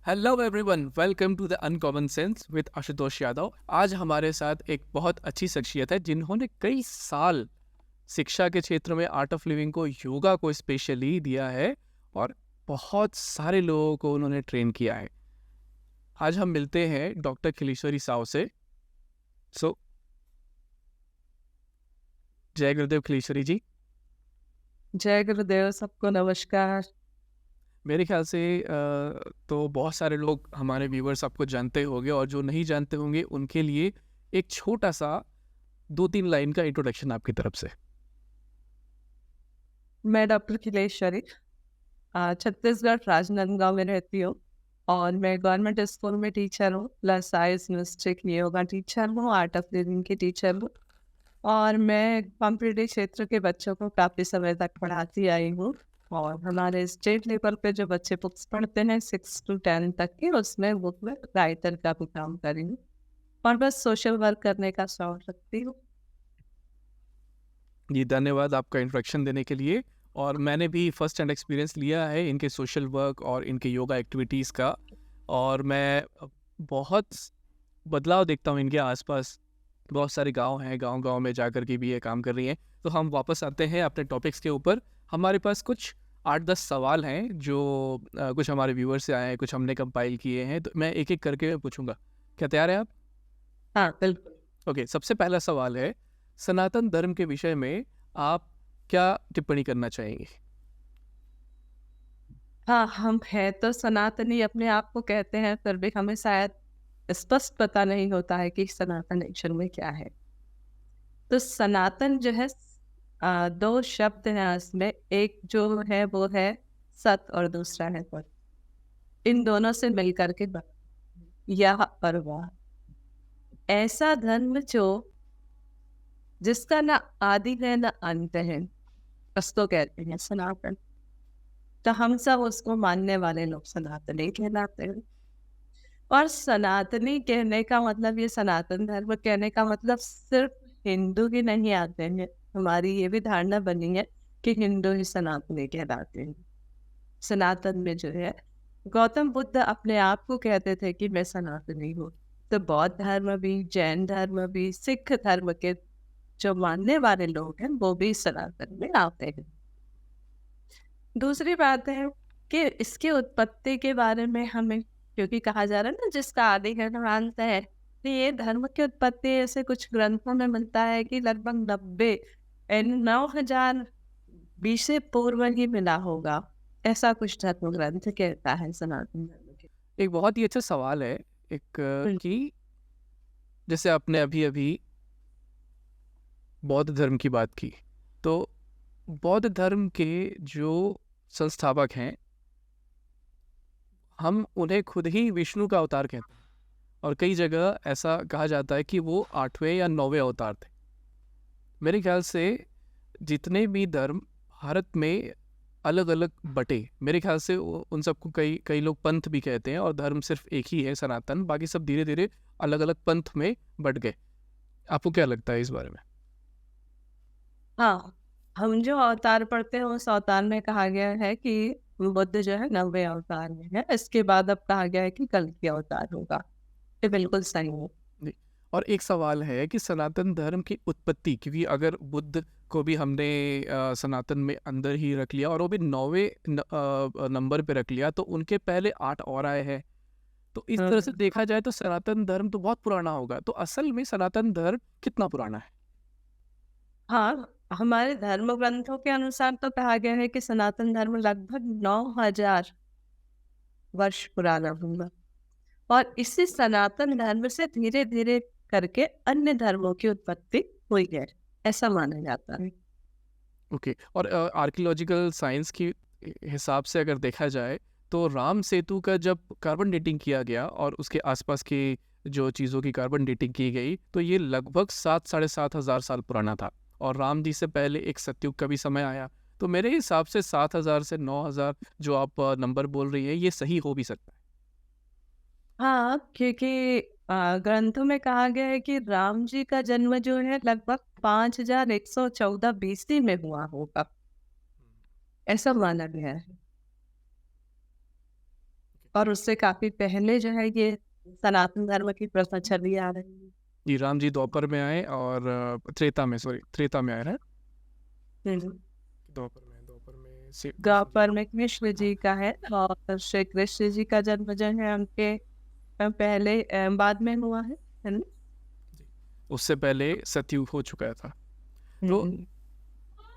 Hello everyone, welcome to the uncommon sense with Ashutosh Yadav. आज हमारे साथ एक बहुत अच्छी शख्सियत है जिन्होंने कई साल शिक्षा के क्षेत्र में आर्ट ऑफ लिविंग को, योगा को स्पेशली दिया है और बहुत सारे लोगों को उन्होंने ट्रेन किया है। आज हम मिलते हैं डॉक्टर खिलेश्वरी साव से। जय गुरुदेव खिलेश्वरी जी। जय गुरुदेव, सबको नमस्कार। मेरे ख्याल से तो बहुत सारे लोग हमारे व्यूवर्स आपको जानते होंगे, और जो नहीं जानते होंगे उनके लिए एक छोटा सा 2-3 लाइन का इंट्रोडक्शन आपकी तरफ से। मैं डॉक्टर खिलेश्वरी छत्तीसगढ़ राजनांदगांव में रहती हूँ और मैं गवर्नमेंट स्कूल में टीचर हूँ, प्लस साइंस मिस्ट्रिक योगा टीचर हूँ, आर्ट ऑफ लिविंग की टीचर हूँ। और मैं कॉम्पिटिटिव क्षेत्र के बच्चों को काफ़ी समय तक पढ़ाती आई हूँ। और हमारे स्टेट लेवल पे जो बच्चे बुक्स पढ़ते हैं 6 to 10 तक की, उसमें बुक में राइटर का भी काम करी हूँ और बस सोशल वर्क करने का शौक रखती हूँ। जी, धन्यवाद आपका इंट्रोडक्शन देने के लिए। और मैंने भी फर्स्ट हैंड एक्सपीरियंस लिया है इनके सोशल वर्क और इनके योगा एक्टिविटीज़ का, और मैं बहुत बदलाव देखता हूँ इनके आसपास। बहुत सारे गांव हैं, गांव-गांव में जाकर के भी ये काम कर रही हैं। तो हम वापस आते हैं अपने टॉपिक्स के ऊपर। हमारे पास कुछ 8-10 सवाल हैं जो कुछ हमारे व्यूअर्स से आए हैं, कुछ हमने कंपाइल किए हैं, तो मैं एक-एक करके पूछूंगा। क्या तैयार है आप? हाँ, बिल्कुल। ओके, सबसे पहला सवाल है, सनातन धर्म के विषय में आप क्या टिप्पणी करना चाहेंगे? हाँ, हम हैं तो सनातनी अपने आप को कहते हैं, फिर भी हमें शायद स्पष्ट पता नहीं होता है कि सनातन एक्चुअल में क्या है। तो सनातन जो है 2 शब्द हैं उसमें, एक जो है वो है सत और दूसरा है पत। इन दोनों से मिल कर के यह और वह। ऐसा धर्म जो जिसका ना आदि है ना अंत है, उसको कहते हैं सनातन। तो हम सब उसको मानने वाले लोग सनातनी कहलाते हैं। और सनातनी कहने का मतलब, ये सनातन धर्म कहने का मतलब सिर्फ हिंदू ही नहीं आते हैं। हमारी ये भी धारणा बनी है कि हिंदू ही सनातनी कहलाते हैं। सनातन में जो है, गौतम बुद्ध अपने आप को कहते थे कि मैं सनातनी हूँ। तो बौद्ध धर्म भी, जैन धर्म भी, सिख धर्म के जो मानने वाले लोग हैं वो भी सनातन में आते हैं। दूसरी बात है कि इसकी उत्पत्ति के बारे में हमें, क्योंकि कहा जा रहा है ना जिसका आदि है ना अंत है, तो ये धर्म की उत्पत्ति ऐसे कुछ ग्रंथों में मिलता है कि लगभग 9,000 बीसे पूर्व ही मिला होगा। ऐसा कुछ धर्म ग्रंथ कहता है सनातन धर्म के। एक बहुत ही अच्छा सवाल है, एक बिल्कुल। कि जैसे आपने अभी-अभी बौद्ध धर्म की बात की, तो बौद्ध धर्म के जो संस्थापक हैं, हम उन्हें खुद ही विष्णु का अवतार कहते हैं, और कई जगह ऐसा कहा जाता है कि वो 8वें या 9वें अवतार थे। मेरे ख्याल से जितने भी धर्म भारत में अलग-अलग बटे, मेरे ख्याल से उन सबको कई कई लोग पंथ भी कहते हैं, और धर्म सिर्फ एक ही है सनातन, बाकी सब धीरे-धीरे अलग-अलग पंथ में बट गए। आपको क्या लगता है इस बारे में? हाँ, हम जो अवतार पढ़ते हैं उस अवतार में कहा गया है कि बुद्ध जो है 90वें अवतार में है। इसके बाद अब कहा गया है कि कल्कि अवतार होगा। ये बिल्कुल सही है। जी। और एक सवाल है कि सनातन धर्म की उत्पत्ति, क्योंकि अगर बुद्ध को भी हमने सनातन में अंदर ही रख लिया और वो भी 9वें नंबर पे रख लिया, तो उनके पहले 8 और आए हैं। तो इस तरह से हुँ। देखा जाए तो सनातन धर्म तो बहुत पुराना होगा। तो असल में सनातन धर्म कितना पुराना है? हाँ, हमारे धर्म ग्रंथों के अनुसार तो कहा गया है कि सनातन धर्म लगभग 9,000 वर्ष पुराना होगा। और इसी सनातन धर्म से धीरे-धीरे करके अन्य धर्मों की उत्पत्ति हुई है, ऐसा माना जाता है। ओके। और आर्कियोलॉजिकल साइंस की हिसाब से अगर देखा जाए, तो राम सेतु का जब कार्बन डेटिंग किया गया और उसके आसपास की जो चीज़ों की कार्बन डेटिंग की गई, तो ये लगभग 7 साढ़े 7 हज़ार साल पुराना था। और राम जी से पहले एक सतयुग का भी समय आया। तो मेरे हिसाब से 7,000 से 9,000 जो आप नंबर बोल रही हैं, ये सही हो भी सकता है। हाँ, क्योंकि ग्रंथों में कहा गया है कि राम जी का जन्म जो है लगभग 5,114 बीसी में हुआ होगा, ऐसा माना गया है। और उससे काफी पहले जो है ये सनातन धर्म की प्रथा चली आ रही है। जी, राम जी द्वापर में आए और त्रेता में आए ना? हम्म। द्वापर में से कृष्ण जी। द्वापर में कृष्ण जी का है और श्री कृष्ण जी का जन्म जो है उनके पहले बाद में हुआ है ना? उससे पहले सतयुग हो चुका था। तो हम्म।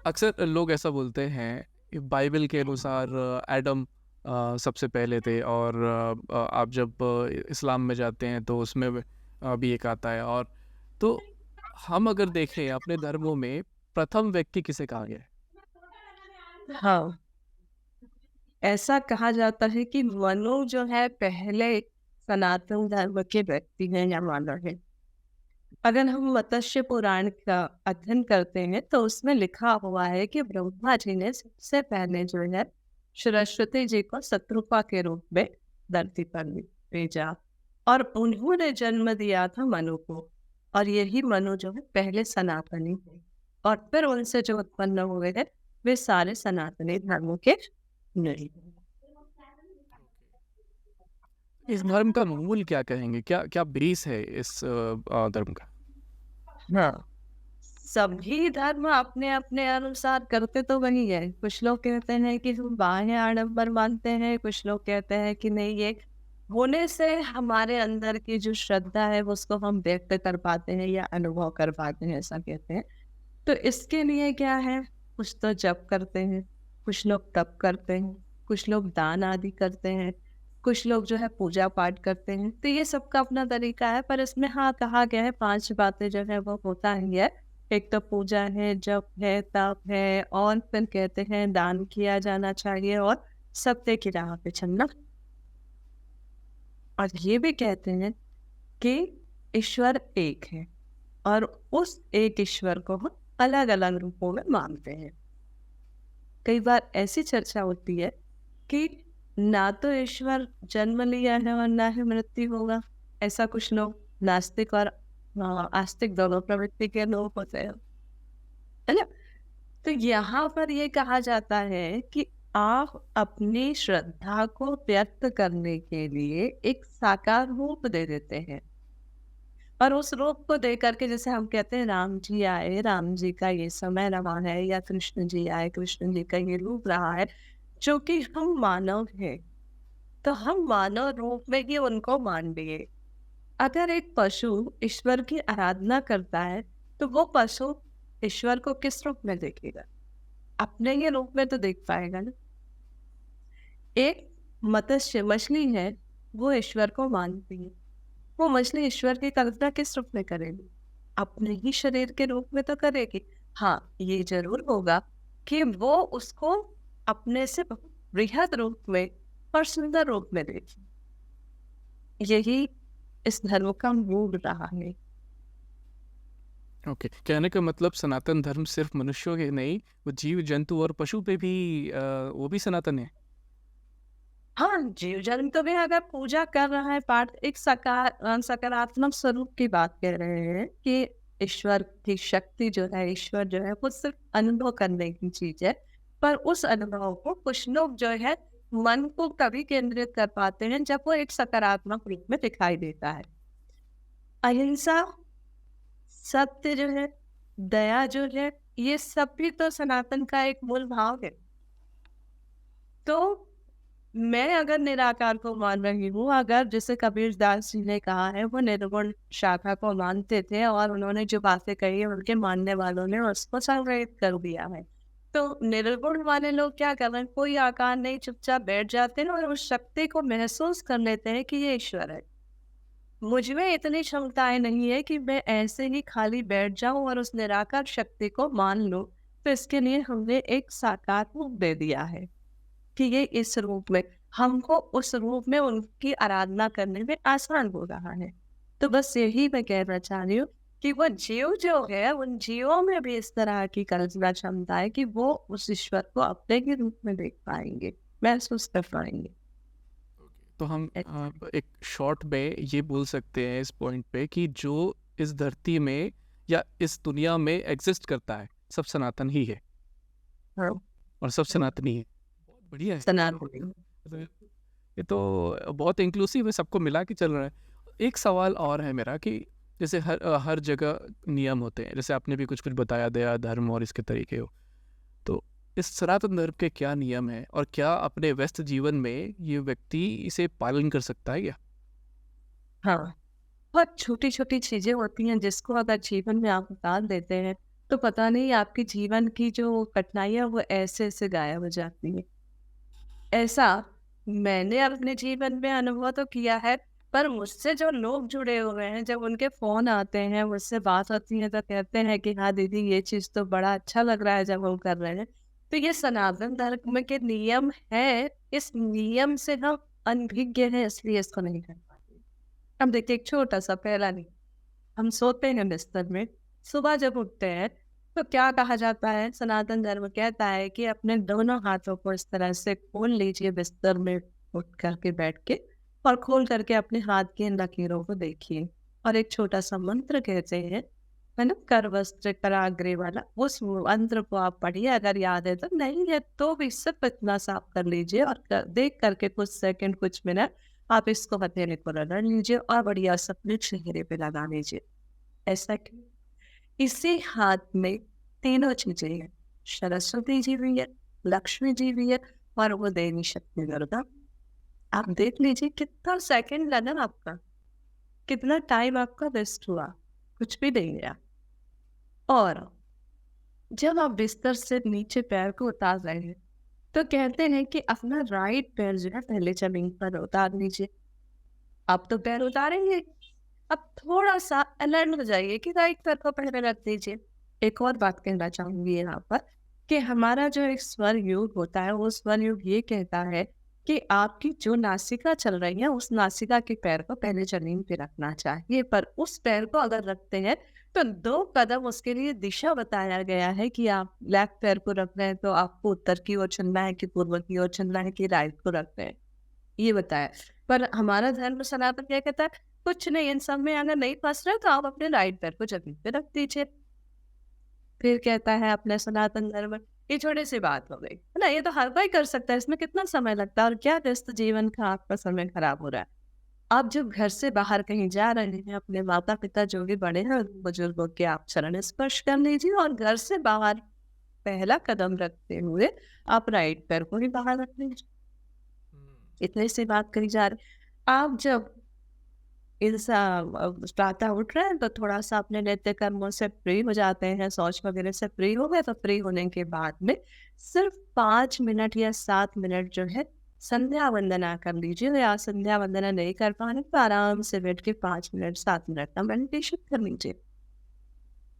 अक्सर लोग ऐसा बोलते हैं कि बाइबल के अनुसार एडम सबसे पहले थे, और आप जब इस्लाम में जाते हैं तो उसमें भी एक आता है। और तो हम अगर देखें अपने धर्मों में प्रथम व्यक्ति किसे कहा गया है? हाँ, ऐसा कहा जाता है कि मनु जो है पहले सनातन धर्म के व्यक्ति हैं या मानव है। अगर हम मत्स्य पुराण का अध्ययन करते हैं तो उसमें लिखा हुआ है कि ब्रह्मा जी ने सबसे पहले जो है सरस्वती जी को शत्रुपा के रूप में धरती पर भेजा और उन्होंने जन्म दिया था मनु को, और यही मनु जो है पहले सनातनी थे और फिर उनसे जो उत्पन्न हुए हैं वे सारे सनातनी धर्मों के नहीं। इस धर्म का मूल क्या कहेंगे? क्या क्या बेस है इस धर्म का? हाँ, सभी धर्म अपने अपने अनुसार करते तो वही है। कुछ लोग कहते हैं कि हम बाह्य आडंबर मानते हैं, कुछ लोग कहते हैं कि नहीं, ये होने से हमारे अंदर की जो श्रद्धा है वो उसको हम व्यक्त कर पाते हैं या अनुभव कर पाते हैं, ऐसा कहते हैं। तो इसके लिए क्या है, कुछ तो जप करते हैं, कुछ लोग तप करते हैं, कुछ लोग दान आदि करते हैं, कुछ लोग जो है पूजा पाठ करते हैं। तो ये सबका अपना तरीका है, पर इसमें हाँ कहा गया है 5 बातें जो है वो होता ही है। एक तो पूजा है, जप है, तप है और फिर कहते हैं दान किया जाना चाहिए और सत्य की राह पे चलना। और ये भी कहते हैं कि ईश्वर एक है और उस एक ईश्वर को हम अलग अलग रूपों में मानते हैं। कई बार ऐसी चर्चा होती है कि ना तो ईश्वर जन्म लिया है और ना ही मृत्यु होगा। ऐसा कुछ लोग नास्तिक और आस्तिक दोनों प्रवृत्ति के लोग होते हैं, है ना? तो यहाँ पर ये कहा जाता है कि आप अपनी श्रद्धा को व्यक्त करने के लिए एक साकार रूप दे देते हैं और उस रूप को दे करके, जैसे हम कहते हैं राम जी आए, राम जी का ये समय रहा है, या कृष्ण जी आए, कृष्ण जी का ये रूप रहा है, जो कि हम मानव हैं तो हम मानव रूप में ही उनको मान लिए। अगर एक पशु ईश्वर की आराधना करता है तो वो पशु ईश्वर को किस रूप में देखेगा? अपने ही रूप में तो देख पाएगा ना। एक मत्स्य मछली है, वो ईश्वर को मानती है, वो मछली ईश्वर की कल्पना किस रूप में करेगी? अपने ही शरीर के रूप में तो करेगी। हाँ, ये जरूर होगा कि वो उसको अपने से बृहद रूप में और सुंदर रूप में देगी। यही इस धर्म का मूल रहा है। ओके, कहने का मतलब सनातन धर्म सिर्फ मनुष्यों के नहीं, वो जीव जंतु और पशु पे भी वो भी सनातन है। हाँ, जीव जंतु भी अगर पूजा कर रहा है, पाठ, एक सकारात्मक स्वरूप की बात कह रहे हैं कि ईश्वर की शक्ति जो है, ईश्वर जो है वो सिर्फ अनुभव करने की चीज है, पर उस अनुभव को कुछ लोग जो है मन को तभी केंद्रित कर पाते हैं जब वो एक सकारात्मक रूप में दिखाई देता है। अहिंसा, सत्य जो है, दया जो है, ये सब भी तो सनातन का एक मूल भाव है। तो मैं अगर निराकार को मान रही हूँ, अगर जैसे कबीर दास जी ने कहा है वो निर्गुण शाखा को मानते थे और उन्होंने जो बातें कही है उनके मानने वालों ने उसको संग्रहित कर दिया है। तो निर्गुण वाले लोग क्या कर रहे हैं, कोई आकार नहीं, चुपचाप बैठ जाते हैं और उस शक्ति को महसूस कर लेते हैं कि ये ईश्वर है। मुझ में इतनी क्षमताएं नहीं है कि मैं ऐसे ही खाली बैठ जाऊं और उस निराकार शक्ति को मान लूं। तो इसके लिए हमने एक साकार रूप दे दिया है कि ये इस रूप में, हमको उस रूप में उनकी आराधना करने में आसान हो रहा है। तो बस यही मैं कहना चाह रही हूँ कि वो जीव जो है, उन जीवों में भी इस तरह की कल्पना क्षमता है कि वो उस ईश्वर को अपने ही रूप में देख पाएंगे, महसूस कर पाएंगे। तो हम एक शॉर्ट में ये बोल सकते हैं इस पॉइंट पे कि जो इस धरती में या इस दुनिया में एग्जिस्ट करता है सब सनातन ही है हाँ, और सब सनातनी है। बहुत बढ़िया है। सनातन। मतलब ये तो बहुत इंक्लूसिव है, सबको मिला के चल रहा है। एक सवाल और है मेरा कि जैसे हर जगह नियम होते हैं, जैसे आपने भी कुछ-कुछ बताया दया, धर्म और इसके तरीके हो। तो इस सनातन धर्म के क्या नियम हैं और क्या अपने व्यस्त जीवन में ये व्यक्ति इसे पालन कर सकता है क्या? हाँ, बहुत छोटी-छोटी चीज़ें होती हैं जिसको अगर जीवन में आप उतार देते हैं, तो पता नहीं आपके जीवन की जो कठिनाइयाँ वो ऐसे-ऐसे गायब हो जाती हैं। ऐसा मैंने अपने जीवन में अनुभव तो किया है, पर मुझसे जो लोग जुड़े हुए हैं, जब उनके फ़ोन आते हैं, मुझसे बात होती है तो कहते हैं कि हाँ दीदी ये चीज़ तो बड़ा अच्छा लग रहा है जब हम कर रहे हैं। तो ये सनातन धर्म के नियम हैं, इस नियम से हम अनभिज्ञ हैं इसलिए इसको नहीं कर पाते। अब देखिए एक छोटा-सा पहला नियम, हम सोते हैं बिस्तर में, सुबह जब उठते हैं तो क्या कहा जाता है? सनातन धर्म कहता है कि अपने दोनों हाथों को इस तरह से खोल लीजिए बिस्तर में उठ करके बैठ के, और खोल करके अपने हाथ की इन लकीरों को देखिए और एक छोटा सा मंत्र कहते हैं, है ना, कर वस्त्र कराग्रे वाला, उस मंत्र को आप पढ़िए, अगर याद है तो, नहीं है तो भी सिर्फ इतना साफ कर लीजिए और देख करके कुछ सेकंड कुछ मिनट आप इसको हथेली पर रगड़ लीजिए और बढ़िया से अपने चेहरे पे लगा लीजिए। ऐसा क्यों? इसी हाथ में तीनों चीजें हैं, सरस्वती जी भी है, लक्ष्मी जी भी है और वो देवी शक्ति दुर्गा। आप देख लीजिए कितना सेकंड लगा आपका, कितना टाइम आपका वेस्ट हुआ, कुछ भी नहीं गया। और जब आप बिस्तर से नीचे पैर को उतार रहे हैं तो कहते हैं कि अपना राइट पैर जो है पहले जमीन पर उतार लीजिए। आप तो पैर उतारेंगे, अब थोड़ा-सा अलर्ट हो जाइए कि राइट पैर को पहले रख दीजिए। एक और बात कहना चाहूँगी यहाँ पर कि हमारा जो एक स्वर युग होता है, वो स्वर युग ये कहता है कि आपकी जो नासिका चल रही है, उस नासिका के पैर को पहले ज़मीन पे रखना चाहिए। पर उस पैर को अगर रखते हैं, तो 2 कदम उसके लिए दिशा बताया गया है कि आप लेफ्ट पैर को रख रहे हैं, तो आपको उत्तर की ओर चलना है कि पूर्व की ओर चलना है कि राइट को रख रहे हैं, ये बताया। पर हमारा धर्म सनातन क्या कहता है? कुछ नहीं, इन सब में अगर नहीं फँस रहे तो आप अपने राइट पैर को ज़मीन पे रख दीजिए। फिर कहता है अपने सनातन धर्म, ये छोटी-सी बात हो गई, है ना? ये तो हर कोई कर सकता है, इसमें कितना समय लगता है और क्या व्यस्त जीवन का आपका समय खराब हो रहा है। आप जब घर से बाहर कहीं जा रहे हैं, अपने माता-पिता जो भी बड़े हैं, उन बुजुर्गों के आप चरण स्पर्श कर लीजिए और घर से बाहर पहला कदम रखते हुए आप राइट पैर को ही बाहर रख लीजिए। इतनी सी बात कही जा रही। आप जब प्रातः उठ रहे हैं तो थोड़ा-सा अपने नित्य कर्मों से फ्री हो जाते हैं, शौच वगैरह से फ्री हो गए, तो फ्री होने के बाद में सिर्फ 5 मिनट या 7 मिनट जो है संध्या वंदना कर लीजिए, या संध्या वंदना नहीं कर पा रहे तो आराम से बैठ के 5 मिनट 7 मिनट का मेडिटेशन कर लीजिए।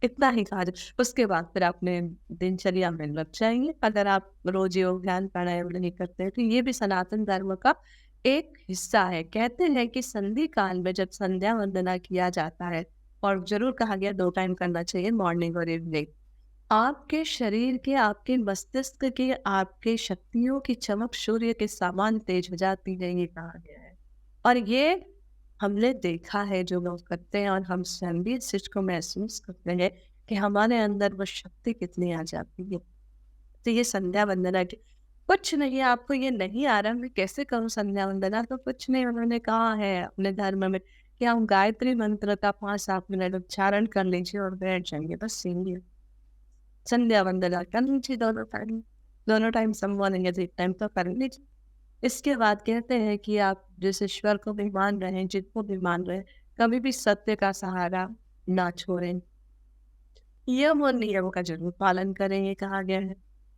इतना ही कार्य, उसके बाद फिर अपने दिनचर्या में लग जाएँगे। अगर आप रोज़ योग, ध्यान, प्राणायाम नहीं करते हैं, तो ये भी सनातन धर्म का एक हिस्सा है। कहते हैं कि संधि काल में जब संध्या वंदना किया जाता है, और ज़रूर कहा गया 2 टाइम करना चाहिए, मॉर्निंग और इवनिंग। आपके शरीर के, आपके मस्तिष्क के, आपके शक्तियों की चमक सूर्य के समान तेज हो जाती है, ये कहा गया है। और ये हमने देखा है, जो लोग करते हैं, और हम स्वयं भी इस चीज़ को महसूस करते हैं कि हमारे अंदर वो शक्ति कितनी आ जाती है। तो ये संध्या वंदना की कुछ नहीं है, आपको ये नहीं आ रहा मैं कैसे करूँ संध्या वंदना, तो कुछ नहीं, उन्होंने कहा है अपने धर्म में कि हम गायत्री मंत्र का 5-7 मिनट उच्चारण कर लीजिए और बैठ जाएँगे, बस यही है। संध्या वंदना कर लीजिए दोनों टाइम संभव नहीं है, एक टाइम तो कर लीजिए। इसके बाद कहते हैं कि आप जिस ईश्वर को भी मान रहे हैं, जिसको भी मान रहे हैं, कभी भी सत्य का सहारा ना छोड़ें। यम और नियम का ज़रूर पालन करें, ये कहा गया है।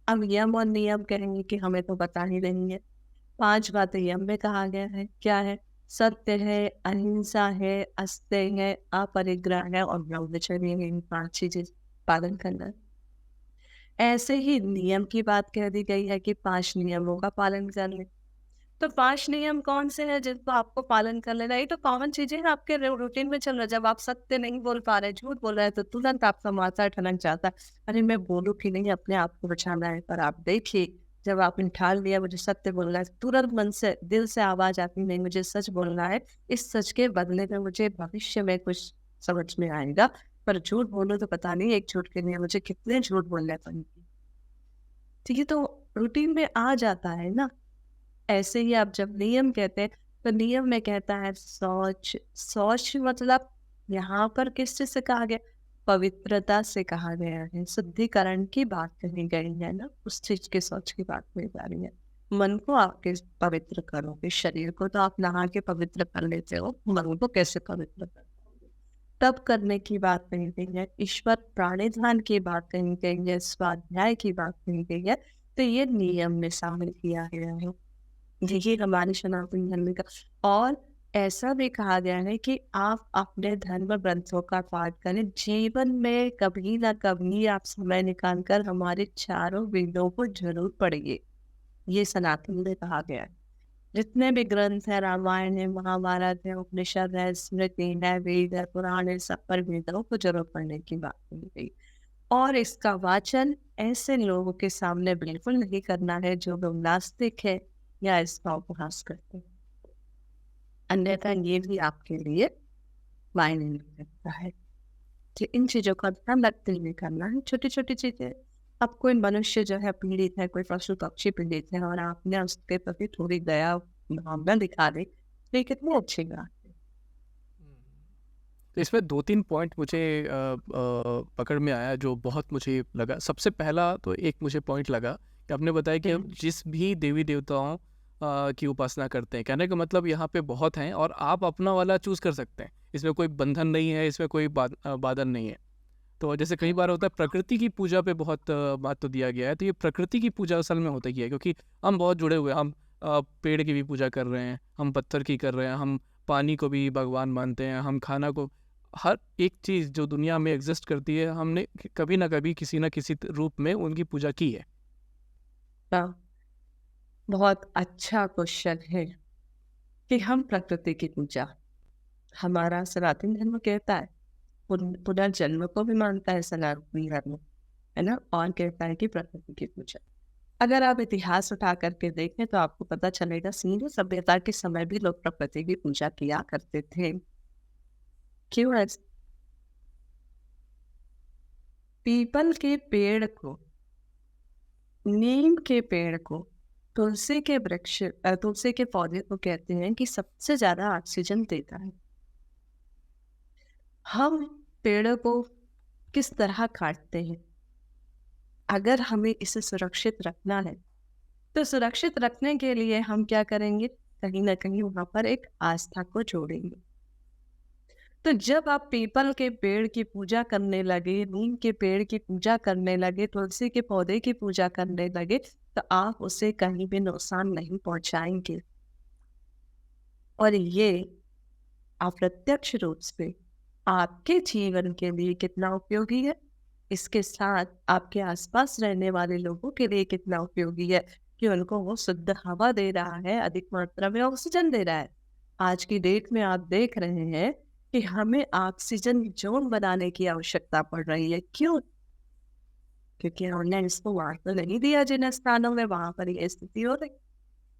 अब यम और नियम कहेंगे कि हमें तो पता ही नहीं है। 5 बातें यम में कहा गया है, क्या है? सत्य है, अहिंसा है, अस्तेय है, अपरिग्रह है और ब्रह्मचर्य है, इन 5 चीज़ें पालन करना है। ऐसे ही नियम की बात कह दी गई है कि 5 नियमों का पालन करना। तो 5 नियम कौन से हैं जिनको आपको पालन कर लेना है? ये तो कॉमन चीज़ें हैं, आपके रूटीन में चल रहा है। जब आप सत्य नहीं बोल पा रहे, झूठ बोल रहे हैं, तो तुरंत आपका माथा ठनक जाता है, अरे मैं बोलूँ कि नहीं, अपने आप को बचाना है। पर आप देखिए, जब आपने ठान लिया मुझे सत्य बोलना है, तुरंत मन से, दिल से आवाज़ आती, नहीं मुझे सच बोलना है। इस सच के बदले में मुझे भविष्य में कुछ समझ में आएगा। पर झूठ बोलूँ तो पता नहीं एक झूठ के लिए मुझे कितने झूठ बोलने पड़ेंगे। तो ये तो रूटीन में आ जाता है ना। ऐसे ही आप जब नियम कहते हैं, तो नियम में कहता है शौच। शौच मतलब यहाँ पर किस चीज़ से कहा गया? पवित्रता से कहा गया है, शुद्धिकरण की बात कही गई है ना, उस चीज़ के शौच की बात कही जा रही है। मन को आपके पवित्र करोगे, शरीर को तो आप नहा के पवित्र कर लेते हो, मन को कैसे पवित्र करोगे? तब करने की बात कही गई है, ईश्वर प्राणिधान की बात कही गई है, स्वाध्याय की बात कही गई है। तो ये नियम में शामिल किया गया है। देखिए हमारे सनातन धर्म का, और ऐसा भी कहा गया है कि आप अपने धर्म ग्रंथों का पाठ करें, जीवन में कभी ना कभी आप समय निकाल कर हमारे चारों वेदों को जरूर पढ़िए। ये सनातन में कहा गया है। जितने भी ग्रंथ है, रामायण है, महाभारत है, उपनिषद है, स्मृति है, वेद है, पुराण है, सब पर वेदों को जरूर पढ़ने की बात कही गई। और इसका वाचन ऐसे लोगों के सामने बिल्कुल नहीं करना है जो लोग नास्तिक है या इसका उपहास करते हैं, अन्यथा ये भी आपके लिए मायने नहीं रखता है। तो इन चीजों का ध्यान रखते हुए करना है, छोटी छोटी चीजें। अब कोई मनुष्य जो है पीड़ित है, कोई पशु पक्षी पीड़ित है, और आपने उसके प्रति थोड़ी दया भावना दिखा दी, तो ये कितनी अच्छी बात है। तो इसमें 2-3 पॉइंट मुझे पकड़ में आया जो बहुत मुझे लगा। सबसे पहला तो एक मुझे पॉइंट लगा कि आपने बताया कि हम जिस भी देवी देवताओं की उपासना करते हैं, कहने का मतलब यहाँ पे बहुत हैं और आप अपना वाला चूज़ कर सकते हैं। इसमें कोई बंधन नहीं है, इसमें कोई बाधन नहीं है। तो जैसे कई बार होता है प्रकृति की पूजा पे बहुत महत्व दिया गया है, तो ये प्रकृति की पूजा असल में होता ही है, क्योंकि हम बहुत जुड़े हुए हैं। हम पेड़ की भी पूजा कर रहे हैं, हम पत्थर की कर रहे हैं, हम पानी को भी भगवान मानते हैं, हम खाना को, हर एक चीज़ जो दुनिया में एग्जिस्ट करती है हमने कभी ना कभी किसी ना किसी रूप में उनकी पूजा की है। हाँ, बहुत अच्छा क्वेश्चन है कि हम प्रकृति की पूजा, हमारा सनातन धर्म कहता है, पुनर्जन्म को भी मानता है सनातन धर्म, है ना, और कहता है कि प्रकृति की पूजा। अगर आप इतिहास उठा करके देखें तो आपको पता चलेगा सिंधु सभ्यता के समय भी लोग प्रकृति की पूजा किया करते थे। क्यों ऐसा? पीपल के पेड़ को, नीम के पेड़ को, तुलसी के वृक्ष, तुलसी के पौधे को कहते हैं कि सबसे ज्यादा ऑक्सीजन देता है। हम पेड़ को किस तरह काटते हैं? अगर हमें इसे सुरक्षित रखना है, तो सुरक्षित रखने के लिए हम क्या करेंगे? कहीं ना कहीं वहां पर एक आस्था को जोड़ेंगे। तो जब आप पीपल के पेड़ की पूजा करने लगे, नीम के पेड़ की पूजा करने लगे, तुलसी के पौधे की पूजा करने लगे, तो आप उसे कहीं भी नुकसान नहीं पहुंचाएंगे। और ये अप्रत्यक्ष रूप से आपके जीवन के लिए कितना उपयोगी है, इसके साथ आपके आसपास रहने वाले लोगों के लिए कितना उपयोगी है कि उनको वो शुद्ध हवा दे रहा है, अधिक मात्रा में ऑक्सीजन दे रहा है। आज की डेट में आप देख रहे हैं कि हमें ऑक्सीजन जोन बनाने की आवश्यकता पड़ रही है। क्यों? क्योंकि हमने इसको वहां तो नहीं दिया जिन स्थानों में वहां पर ये स्थिति हो रही।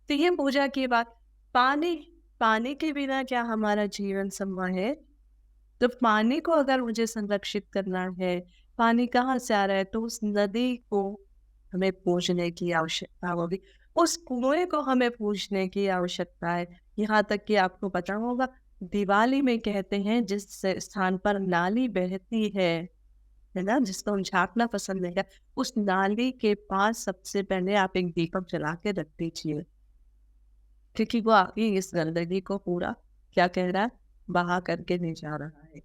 तो ये पूजा की बात। पानी, पानी के बिना क्या हमारा जीवन संभव है? तो पानी को अगर मुझे संरक्षित करना है, पानी कहाँ से आ रहा है? तो उस नदी को हमें पूजने की आवश्यकता होगी, उस कुएं को हमें पूजने की आवश्यकता है। यहाँ तक कि आपको पता होगा, दिवाली में कहते हैं जिस स्थान पर नाली बहती है ना, जिसको हम झांकना पसंद नहीं है, उस नाली के पास सबसे पहले आप एक दीपक जला के रख दीजिए, क्योंकि वो आपकी इस गंदगी को पूरा क्या कह रहा है, बहा करके ले जा रहा है।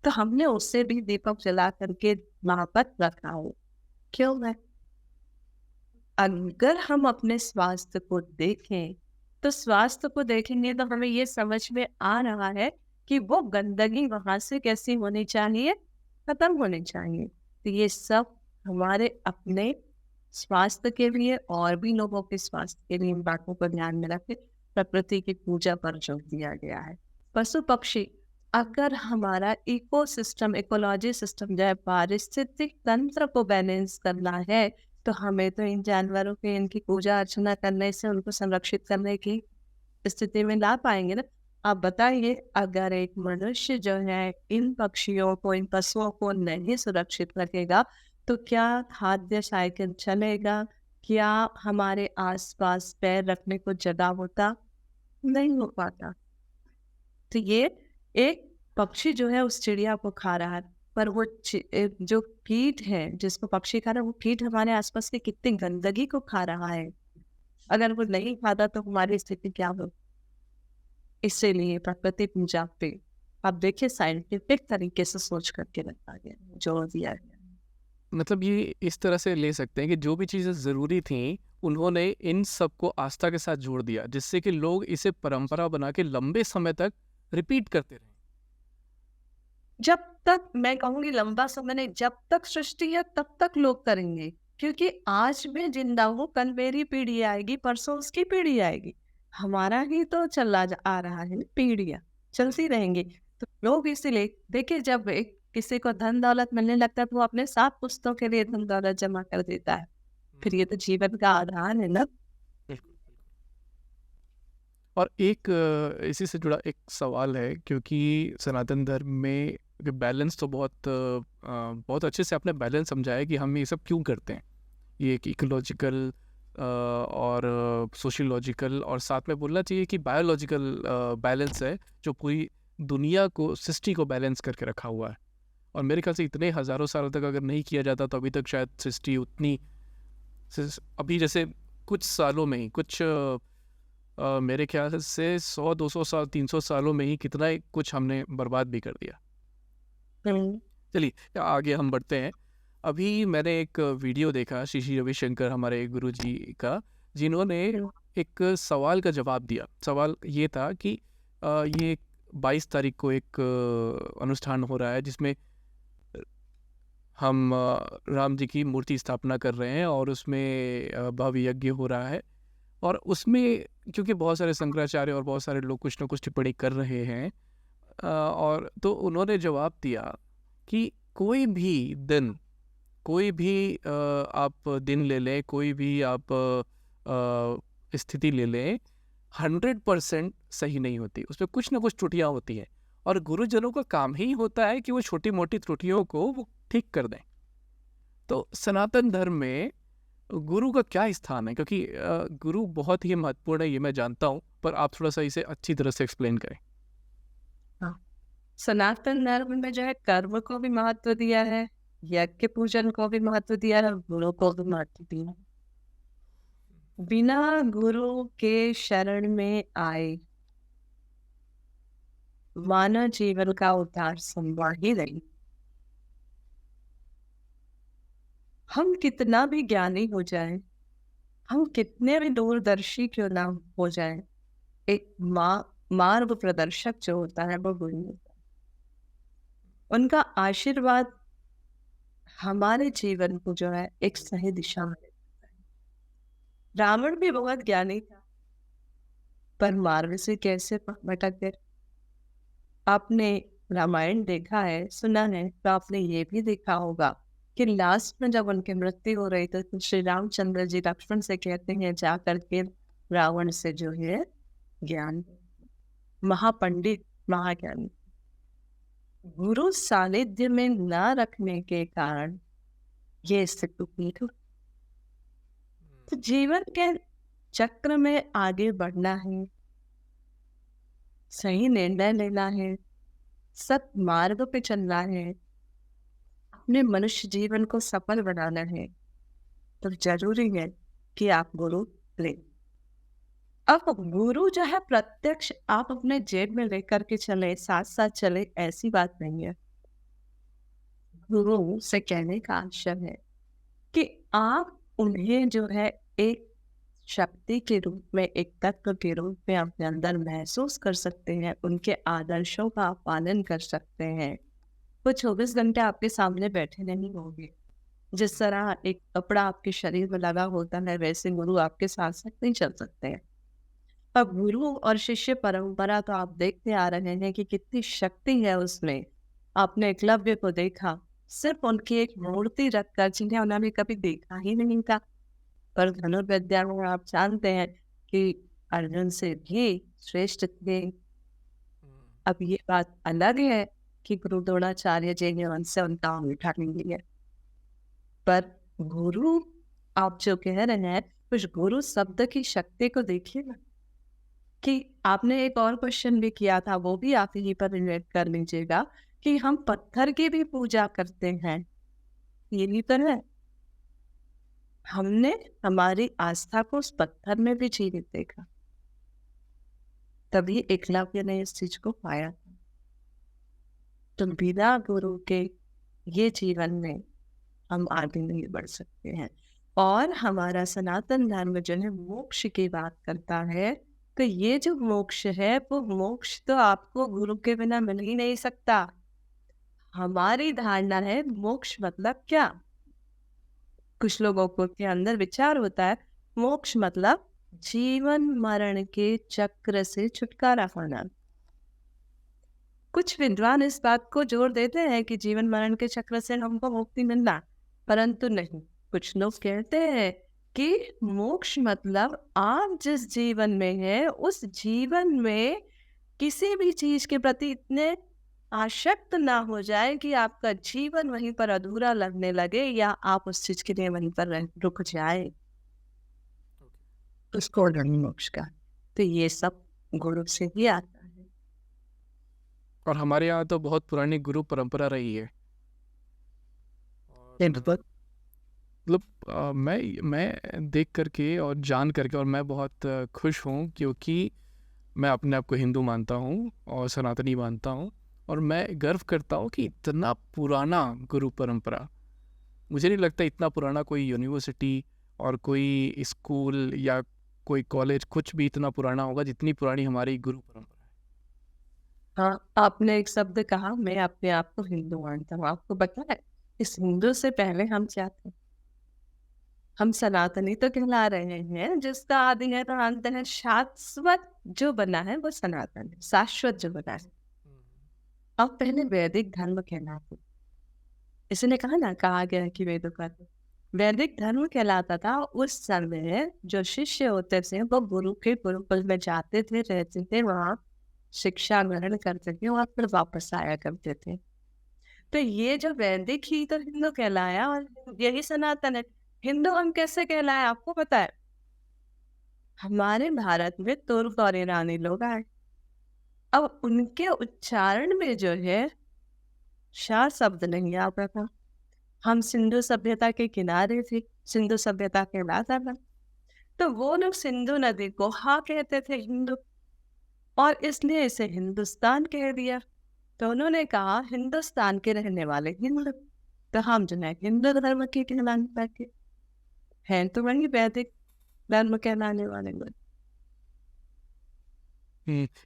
तो हमने उससे भी दीपक जला करके वहां पर रखा हो। क्यों है? अगर हम अपने स्वास्थ्य को देखें, तो स्वास्थ्य को देखेंगे तो हमें ये समझ में आ रहा है कि वो गंदगी वहां से कैसी होनी चाहिए, खत्म होनी चाहिए। तो ये सब हमारे अपने स्वास्थ्य के लिए और भी लोगों के स्वास्थ्य के लिए इन बातों को ध्यान में रख के प्रकृति की पूजा पर जोर दिया गया है। पशु पक्षी, अगर हमारा इकोसिस्टम, इकोलॉजी सिस्टम जो है, पारिस्थितिक तंत्र को बैलेंस करना है, तो हमें तो इन जानवरों की इनकी पूजा अर्चना करने से, उनको संरक्षित करने की स्थिति में ला पाएंगे ना। आप बताइए, अगर एक मनुष्य जो है इन पक्षियों को, इन पशुओं को नहीं सुरक्षित रखेगा, तो क्या खाद्य साइकिल चलेगा? क्या हमारे आसपास पैर रखने को जगह होता? नहीं हो पाता। तो ये एक पक्षी जो है उस चिड़िया को खा रहा है, पर वो जो कीट है जिसको पक्षी खा रहा है, वो कीट हमारे आसपास की कितनी गंदगी को खा रहा है। अगर वो नहीं खाता तो हमारी स्थिति क्या हो। इसीलिए प्रकृति पूजा पे आप देखिए साइंटिफिक तरीके से सोच करके रखा गया है, जोर दिया गया है। मतलब ये इस तरह से ले सकते हैं कि जो भी चीज़ें ज़रूरी थीं, उन्होंने इन सबको आस्था के साथ जोड़ दिया, जिससे कि लोग इसे परंपरा बना के लंबे समय तक रिपीट करते रहे। जब तक मैं कहूँगी लंबा समय नहीं, जब तक सृष्टि है तब तक लोग करेंगे। क्योंकि आज मैं जिंदा हूँ, कल मेरी पीढ़ी आएगी, परसों उसकी पीढ़ी आएगी। हमारा ही तो चला आ रहा है, पीढ़ियाँ चलती रहेंगी। तो लोग इसीलिए देखिए, जब एक किसी को धन दौलत मिलने लगता है तो वो अपने 7 पुश्तों के लिए धन दौलत जमा कर देता है। फिर ये तो जीवन का आधार है ना। बिल्कुल। और एक इसी से जुड़ा एक सवाल है, क्योंकि सनातन धर्म में बैलेंस तो बहुत अच्छे से आपने बैलेंस समझाया कि हम ये सब क्यों करते हैं। ये एक इकोलॉजिकल और सोशियोलॉजिकल, और साथ में बोलना चाहिए कि बायोलॉजिकल बैलेंस है, जो पूरी दुनिया को, सृष्टि को बैलेंस करके रखा हुआ है। और मेरे ख्याल से इतने हज़ारों सालों तक अगर नहीं किया जाता तो अभी तक शायद सृष्टि उतनी अभी जैसे कुछ सालों में ही मेरे ख्याल से 100-200 साल 300 सालों में ही कितना ही कुछ हमने बर्बाद भी कर दिया। चलिए आगे हम बढ़ते हैं। अभी मैंने एक वीडियो देखा श्री श्री रविशंकर हमारे गुरु जी का, जिन्होंने एक सवाल का जवाब दिया। सवाल ये था कि ये 22 तारीख को एक अनुष्ठान हो रहा है जिसमें हम राम जी की मूर्ति स्थापना कर रहे हैं, और उसमें भव्य यज्ञ हो रहा है। और उसमें क्योंकि बहुत सारे शंकराचार्य और बहुत सारे लोग कुछ ना कुछ टिप्पणी कर रहे हैं, और तो उन्होंने जवाब दिया कि कोई भी दिन, कोई भी आप दिन ले लें, कोई भी आप स्थिति ले लें, 100% सही नहीं होती, उसमें कुछ ना कुछ त्रुटियां होती हैं। और गुरुजनों का काम ही होता है कि वो छोटी मोटी त्रुटियों को वो ठीक कर दें। तो सनातन धर्म में गुरु का क्या स्थान है? क्योंकि गुरु बहुत ही महत्वपूर्ण है, ये मैं जानता हूँ, पर आप थोड़ा सा इसे अच्छी तरह से एक्सप्लेन करें। हाँ, सनातन धर्म में जो है कर्म को भी महत्व दिया है, यज्ञ पूजन को भी महत्व दिया है, गुरु को भी महत्व दिया है। बिना गुरु के शरण में आए मानव जीवन का उद्धार संभव ही नहीं। हम कितना भी ज्ञानी हो जाएं, हम कितने भी दूरदर्शी क्यों ना हो जाएं, एक मार्ग प्रदर्शक जो होता है वो गुरु होता है। उनका आशीर्वाद हमारे जीवन को जो है एक सही दिशा में लेता है। रावण भी बहुत ज्ञानी था, पर मार्ग से कैसे भटक गए। आपने रामायण देखा है, सुना है, तो आपने ये भी देखा होगा कि लास्ट में जब उनकी मृत्यु हो रही थी तो श्री रामचंद्र जी लक्ष्मण से कहते हैं जा करके रावण से जो है ज्ञान, महापंडित महाज्ञानी। गुरु सानिध्य में न रखने के कारण ये स्थिति हुई। तो जीवन के चक्र में आगे बढ़ना है, सही निर्णय लेना है, सत मार्ग पे चलना है, अपने मनुष्य जीवन को सफल बनाना है, तो जरूरी है कि आप गुरु लें। अब गुरु जो है प्रत्यक्ष आप अपने जेब में लेकर के चले, साथ साथ चले, ऐसी बात नहीं है। गुरु से कहने का आशय है कि आप उन्हें जो है एक शक्ति के रूप में, एक तत्व के रूप में अपने अंदर महसूस कर सकते हैं, उनके आदर्शों का आप पालन कर सकते हैं। वो 24 घंटे आपके सामने बैठे नहीं होंगे। जिस तरह एक कपड़ा आपके शरीर में लगा होता है, वैसे गुरु आपके साथ साथ नहीं चल सकते हैं। अब गुरु और शिष्य परंपरा तो आप देखते आ रहे हैं कि कितनी शक्ति है उसमें। आपने एकलव्य को देखा, सिर्फ उनकी एक मूर्ति रखकर, जिन्हें उन्होंने कभी देखा ही नहीं था, पर धनुर्विद्या में आप जानते हैं कि अर्जुन से भी श्रेष्ठ थे। अब ये बात अलग है कि गुरु द्रोणाचार्य जी ने उनसे उनका अंगूठा नहीं लिया, पर गुरु आप जो कह रहे हैं, उस गुरु शब्द की शक्ति को देखिए ना, कि आपने एक और क्वेश्चन भी किया था, वो भी आप यहीं पर रिलेट कर लीजिएगा, कि हम पत्थर की भी पूजा करते हैं, ये भी तो है। हमने हमारी आस्था को उस पत्थर में भी जीवित देखा, तभी एकलव्य ने इस चीज को पाया। तो बिना गुरु के ये जीवन में हम आगे नहीं बढ़ सकते हैं। और हमारा सनातन धर्म जो है मोक्ष की बात करता है, तो ये जो मोक्ष है वो मोक्ष तो आपको गुरु के बिना मिल ही नहीं सकता। हमारी धारणा है मोक्ष मतलब क्या, कुछ लोगों को के अंदर विचार होता है मोक्ष मतलब जीवन मरण के चक्र से छुटकारा पाना। कुछ विद्वान इस बात को जोर देते हैं कि जीवन मरण के चक्र से हमको मुक्ति मिलना, परंतु नहीं, कुछ लोग कहते हैं कि मोक्ष मतलब आप जिस जीवन में है उस जीवन में किसी भी चीज के प्रति इतने आसक्त ना हो जाए कि आपका जीवन वहीं पर अधूरा लगने लगे, या आप उस चीज के लिए वहीं पर रुक जाए, उसको नहीं मोक्ष का। तो ये सब गुरु से ही आता है। और हमारे यहाँ तो बहुत पुरानी गुरु परंपरा रही है। मतलब मैं देख करके और जान करके, और मैं बहुत खुश हूँ, क्योंकि मैं अपने आप को हिंदू मानता हूँ और सनातनी मानता हूँ, और मैं गर्व करता हूँ कि इतना पुराना गुरु परंपरा, मुझे नहीं लगता इतना पुराना कोई यूनिवर्सिटी और कोई स्कूल या कोई कॉलेज कुछ भी इतना पुराना होगा जितनी पुरानी हमारी गुरु परंपरा है। हाँ, आपने एक शब्द कहा, मैं अपने आप को हिंदू मानता हूँ। आपको पता है इस हिंदू से पहले हम क्या थे? हम सनातनी तो कहला रहे हैं, जिसका आदि है तो अंत है, शाश्वत जो बना है वो सनातन है, शाश्वत जो बना है। अब पहले वैदिक धर्म कहलाते, इसने कहा ना, कहा गया कि वेदों का वैदिक धर्म कहलाता था। उस समय जो शिष्य होते थे वो गुरु के गुरुकुल में जाते थे, रहते थे, वहाँ शिक्षा ग्रहण करते थे और फिर वापस आया करते थे। तो ये जो वैदिक ही तो हिंदू कहलाया, और यही सनातन है। हिंदू हम कैसे कहलाए आपको पता है? हमारे भारत में तुर्क और ईरानी लोग आए, अब उनके उच्चारण में जो है शाह शब्द नहीं आता था। हम सिंधु सभ्यता के किनारे थे, सिंधु सभ्यता कहलाता था, तो वो लोग सिंधु नदी को हाँ कहते थे हिंदू, और इसलिए इसे हिंदुस्तान कह दिया। तो उन्होंने कहा हिंदुस्तान के रहने वाले हिंदू, तो हम जो है हिंदू धर्म के कहलाने लगे हैं, तो वही वैदिक धर्म कहलाने वाले लोग।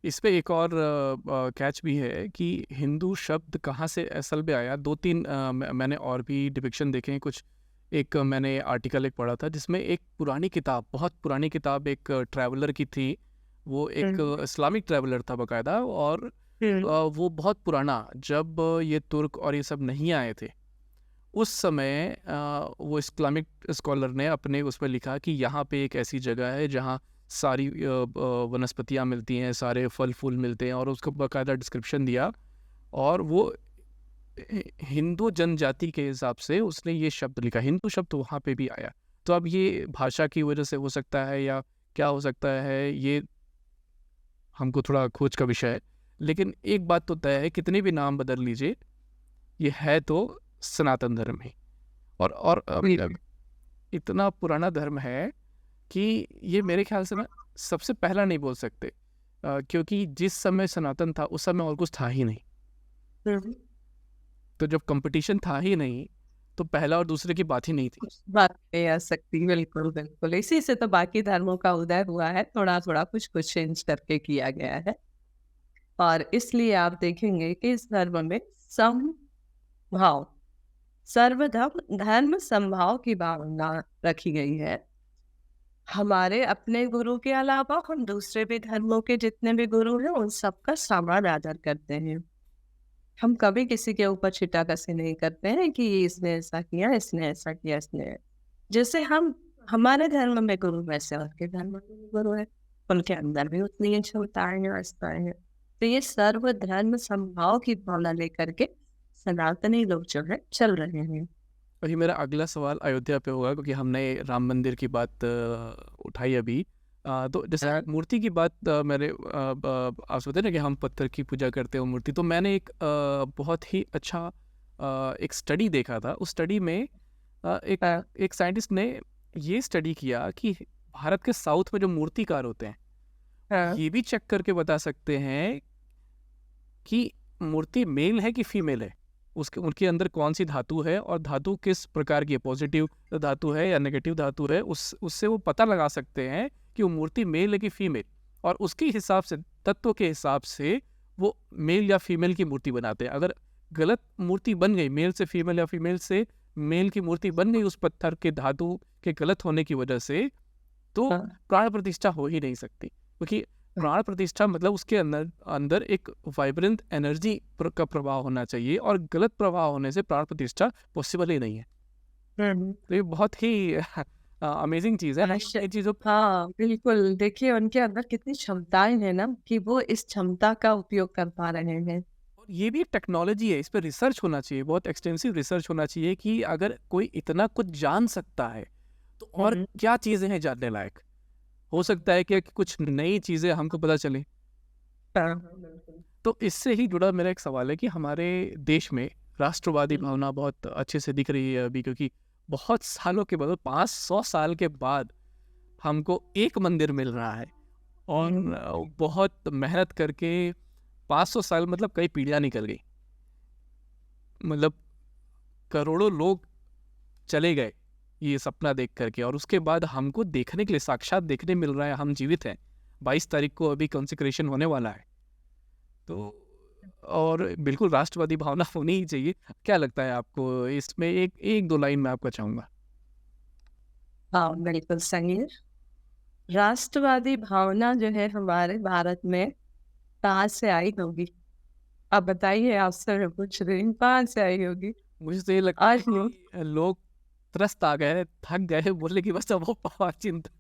इस पे एक और कैच भी है कि हिंदू शब्द कहाँ से असल में आया। दो तीन मैंने और भी डिपिक्शन देखे हैं कुछ। एक मैंने आर्टिकल एक पढ़ा था जिसमें एक पुरानी किताब, बहुत पुरानी किताब, एक ट्रैवलर की थी। वो एक इस्लामिक ट्रैवलर था बाकायदा, और वो बहुत पुराना, जब ये तुर्क और ये सब नहीं आए थे उस समय, वो इस्लामिक स्कॉलर ने अपने उस पर लिखा कि यहाँ पे एक ऐसी जगह है जहाँ सारी वनस्पतियाँ मिलती हैं, सारे फल फूल मिलते हैं, और उसको बाकायदा डिस्क्रिप्शन दिया। और वो हिंदू जनजाति के हिसाब से उसने ये शब्द लिखा, हिंदू शब्द वहाँ पे भी आया। तो अब ये भाषा की वजह से हो सकता है या क्या हो सकता है, ये हमको थोड़ा खोज का विषय है। लेकिन एक बात तो तय है, कितने भी नाम बदल लीजिए, ये है तो सनातन धर्म ही। और इतना पुराना धर्म है कि ये मेरे ख्याल से ना सबसे पहला नहीं बोल सकते, क्योंकि जिस समय सनातन था उस समय और कुछ था ही नहीं। तो जब कंपटीशन था ही नहीं तो पहला और दूसरे की बात ही नहीं थी। बात नहीं आ सकती, बिल्कुल बिल्कुल। इसी से तो बाकी धर्मों का उदय हुआ है, थोड़ा थोड़ा कुछ कुछ चेंज करके किया गया है। और इसलिए आप देखेंगे कि इस धर्म में समभाव, सर्वधर्म धर्म समभाव की भावना रखी गई है। हमारे अपने गुरु के अलावा हम दूसरे भी धर्मों के जितने भी गुरु हैं उन सबका समान आदर करते हैं। हम कभी किसी के ऊपर छिटाकसी नहीं करते हैं कि इसने ऐसा किया, इसने ऐसा किया, इसने, जैसे हम हमारे धर्म में गुरु वैसे उनके धर्म में भी गुरु है, उनके अंदर भी उतनी ही क्षमताएं हैं, आस्थाएं हैं। तो ये सर्वधर्म समभाव की भावना लेकर के सनातनी लोग जो है चल रहे हैं। वही मेरा अगला सवाल अयोध्या पे होगा, क्योंकि हमने राम मंदिर की बात उठाई अभी। तो जैसे मूर्ति की बात मैंने आप सोचते ना कि हम पत्थर की पूजा करते हो मूर्ति, तो मैंने एक बहुत ही अच्छा एक स्टडी देखा था। उस स्टडी में एक साइंटिस्ट ने ये स्टडी किया कि भारत के साउथ में जो मूर्तिकार होते हैं ये भी चेक करके बता सकते हैं कि मूर्ति मेल है कि फीमेल है, उसके उनके अंदर कौन सी धातु है और धातु किस प्रकार की है, पॉजिटिव धातु है या नेगेटिव धातु है। उससे वो पता लगा सकते हैं कि वो मूर्ति मेल है कि फीमेल, और उसके हिसाब से, तत्व के हिसाब से वो मेल या फीमेल की मूर्ति बनाते हैं। अगर गलत मूर्ति बन गई, मेल से फीमेल या फीमेल से मेल की मूर्ति बन गई उस पत्थर के धातु के गलत होने की वजह से, तो प्राण प्रतिष्ठा हो ही नहीं सकती, क्योंकि प्राण प्रतिष्ठा मतलब उसके अंदर अंदर एक वाइब्रेंट एनर्जी का प्रवाह होना चाहिए, और गलत प्रवाह होने से प्राण प्रतिष्ठा पॉसिबल ही नहीं है। तो ये बहुत ही अमेजिंग चीज़ है। ये चीज़ों हाँ बिल्कुल, देखिए उनके अंदर कितनी क्षमताएं हैं ना कि वो इस क्षमता का उपयोग कर पा रहे हैं। और ये भी एक टेक्नोलॉजी है, इस पर रिसर्च होना चाहिए, बहुत एक्सटेंसिव रिसर्च होना चाहिए कि अगर कोई इतना कुछ जान सकता है तो और क्या चीज़ें हैं जानने लायक। हो सकता है कि कुछ नई चीज़ें हमको पता चले। तो इससे ही जुड़ा मेरा एक सवाल है कि हमारे देश में राष्ट्रवादी भावना बहुत अच्छे से दिख रही है अभी, क्योंकि बहुत सालों के बाद, 500 साल के बाद हमको एक मंदिर मिल रहा है, और बहुत मेहनत करके 500 साल मतलब कई पीढ़ियाँ निकल गई, मतलब करोड़ों लोग चले गए ये सपना देख करके, और उसके बाद हमको देखने के लिए, साक्षात देखने मिल रहा है, हम जीवित हैं। 22 तारीख को अभी कंसेक्रेशन होने वाला है। तो और बिल्कुल राष्ट्रवादी भावना होनी ही चाहिए। क्या लगता है आपको इसमें? एक दो लाइन में आपका चाहूँगा। हाँ बिल्कुल सही है। राष्ट्रवादी भावना जो है हमारे भारत में कहाँ से आई होगी? आप बताइए, आपसे मैं पूछ रही हूँ, कहाँ से आई होगी? मुझे तो ये लगता है आज लोग कि लोग त्रस्त आ गए, थक गए, बोले कि बस अब वो पावर चिंता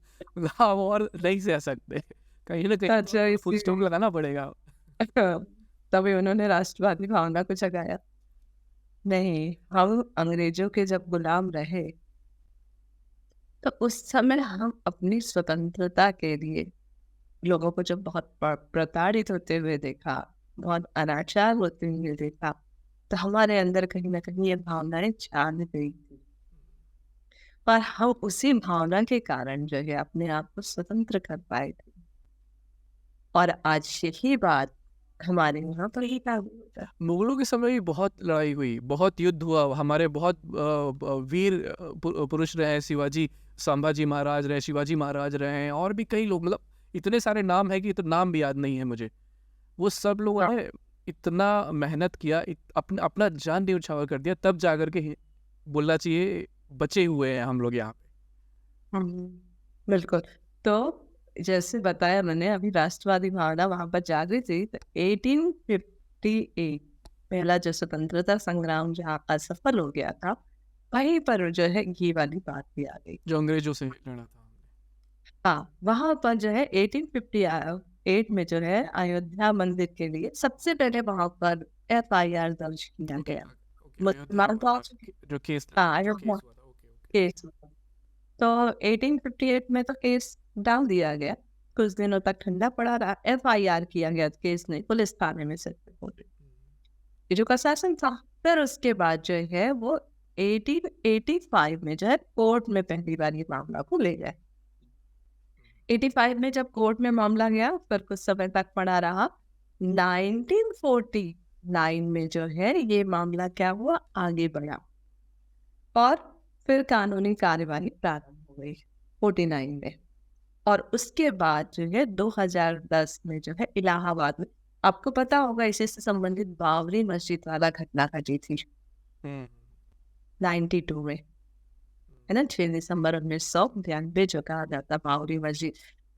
हम और नहीं सह सकते, कहीं ना अच्छा कहीं फुल इसी स्टॉप लगाना पड़ेगा। तभी उन्होंने राष्ट्रवादी भावना को जगाया। नहीं, हम अंग्रेजों के जब गुलाम रहे तो उस समय हम अपनी स्वतंत्रता के लिए लोगों को जब बहुत प्रताड़ित होते हुए देखा, बहुत अनाचार होते हुए देखा, तो हमारे अंदर कहीं ना कहीं ये भावनाएं जाग गई थी, पर हम उसी भावना के कारण जो है अपने आप को स्वतंत्र कर पाए थे। और आज यही बात हमारे यहाँ पर ही लागू होता है। मुगलों के समय भी बहुत लड़ाई हुई, बहुत युद्ध हुआ, हमारे बहुत वीर पुरुष रहे, शिवाजी, संभाजी महाराज रहे, शिवाजी महाराज रहे हैं, और भी कई लोग, मतलब इतने सारे नाम है कि तो नाम भी याद नहीं है मुझे। वो सब लोगों ने इतना मेहनत किया, अपना जान न्यौछावर कर दिया, तब जाकर के बोलना चाहिए बचे हुए हैं हम लोग यहाँ पे। बिल्कुल। तो जैसे बताया मैंने अभी, राष्ट्रवादी भावना वहां पर जागृत थी, तो 1858 पहला जो स्वतंत्रता संग्राम जहाँ असफल हो गया था, वहीं पर जो है ये वाली बात भी आ गई। जो अंग्रेजों से लड़ा था। हाँ, वहां पर जो है 1858 में जो है अयोध्या मंदिर के लिए सबसे पहले वहां पर FIR दर्ज किया गया। जो केस हाँ, अयोध्या केस हुआ। तो 1858 में तो केस डाल दिया गया, कुछ दिनों तक ठंडा पड़ा रहा, FIR किया गया, केस नहीं, पुलिस थाने में से जो का शासन था। फिर उसके बाद जो है वो 1885 में जो है कोर्ट में पहली बार ये मामला को ले गए। 85 में जब कोर्ट में मामला गया, फिर कुछ समय तक पड़ा रहा। 1949 में जो है ये मामला क्या हुआ, आगे बढ़ा, और फिर कानूनी कार्यवाही प्रारंभ हो गई 49 में। और उसके बाद जो है 2010 में जो है इलाहाबाद में, आपको पता होगा इसी से संबंधित बाबरी मस्जिद वाला घटना घटी थी 92 में, है ना, 6 दिसंबर 1992 जो कहा जाता बाबरी मस्जिद।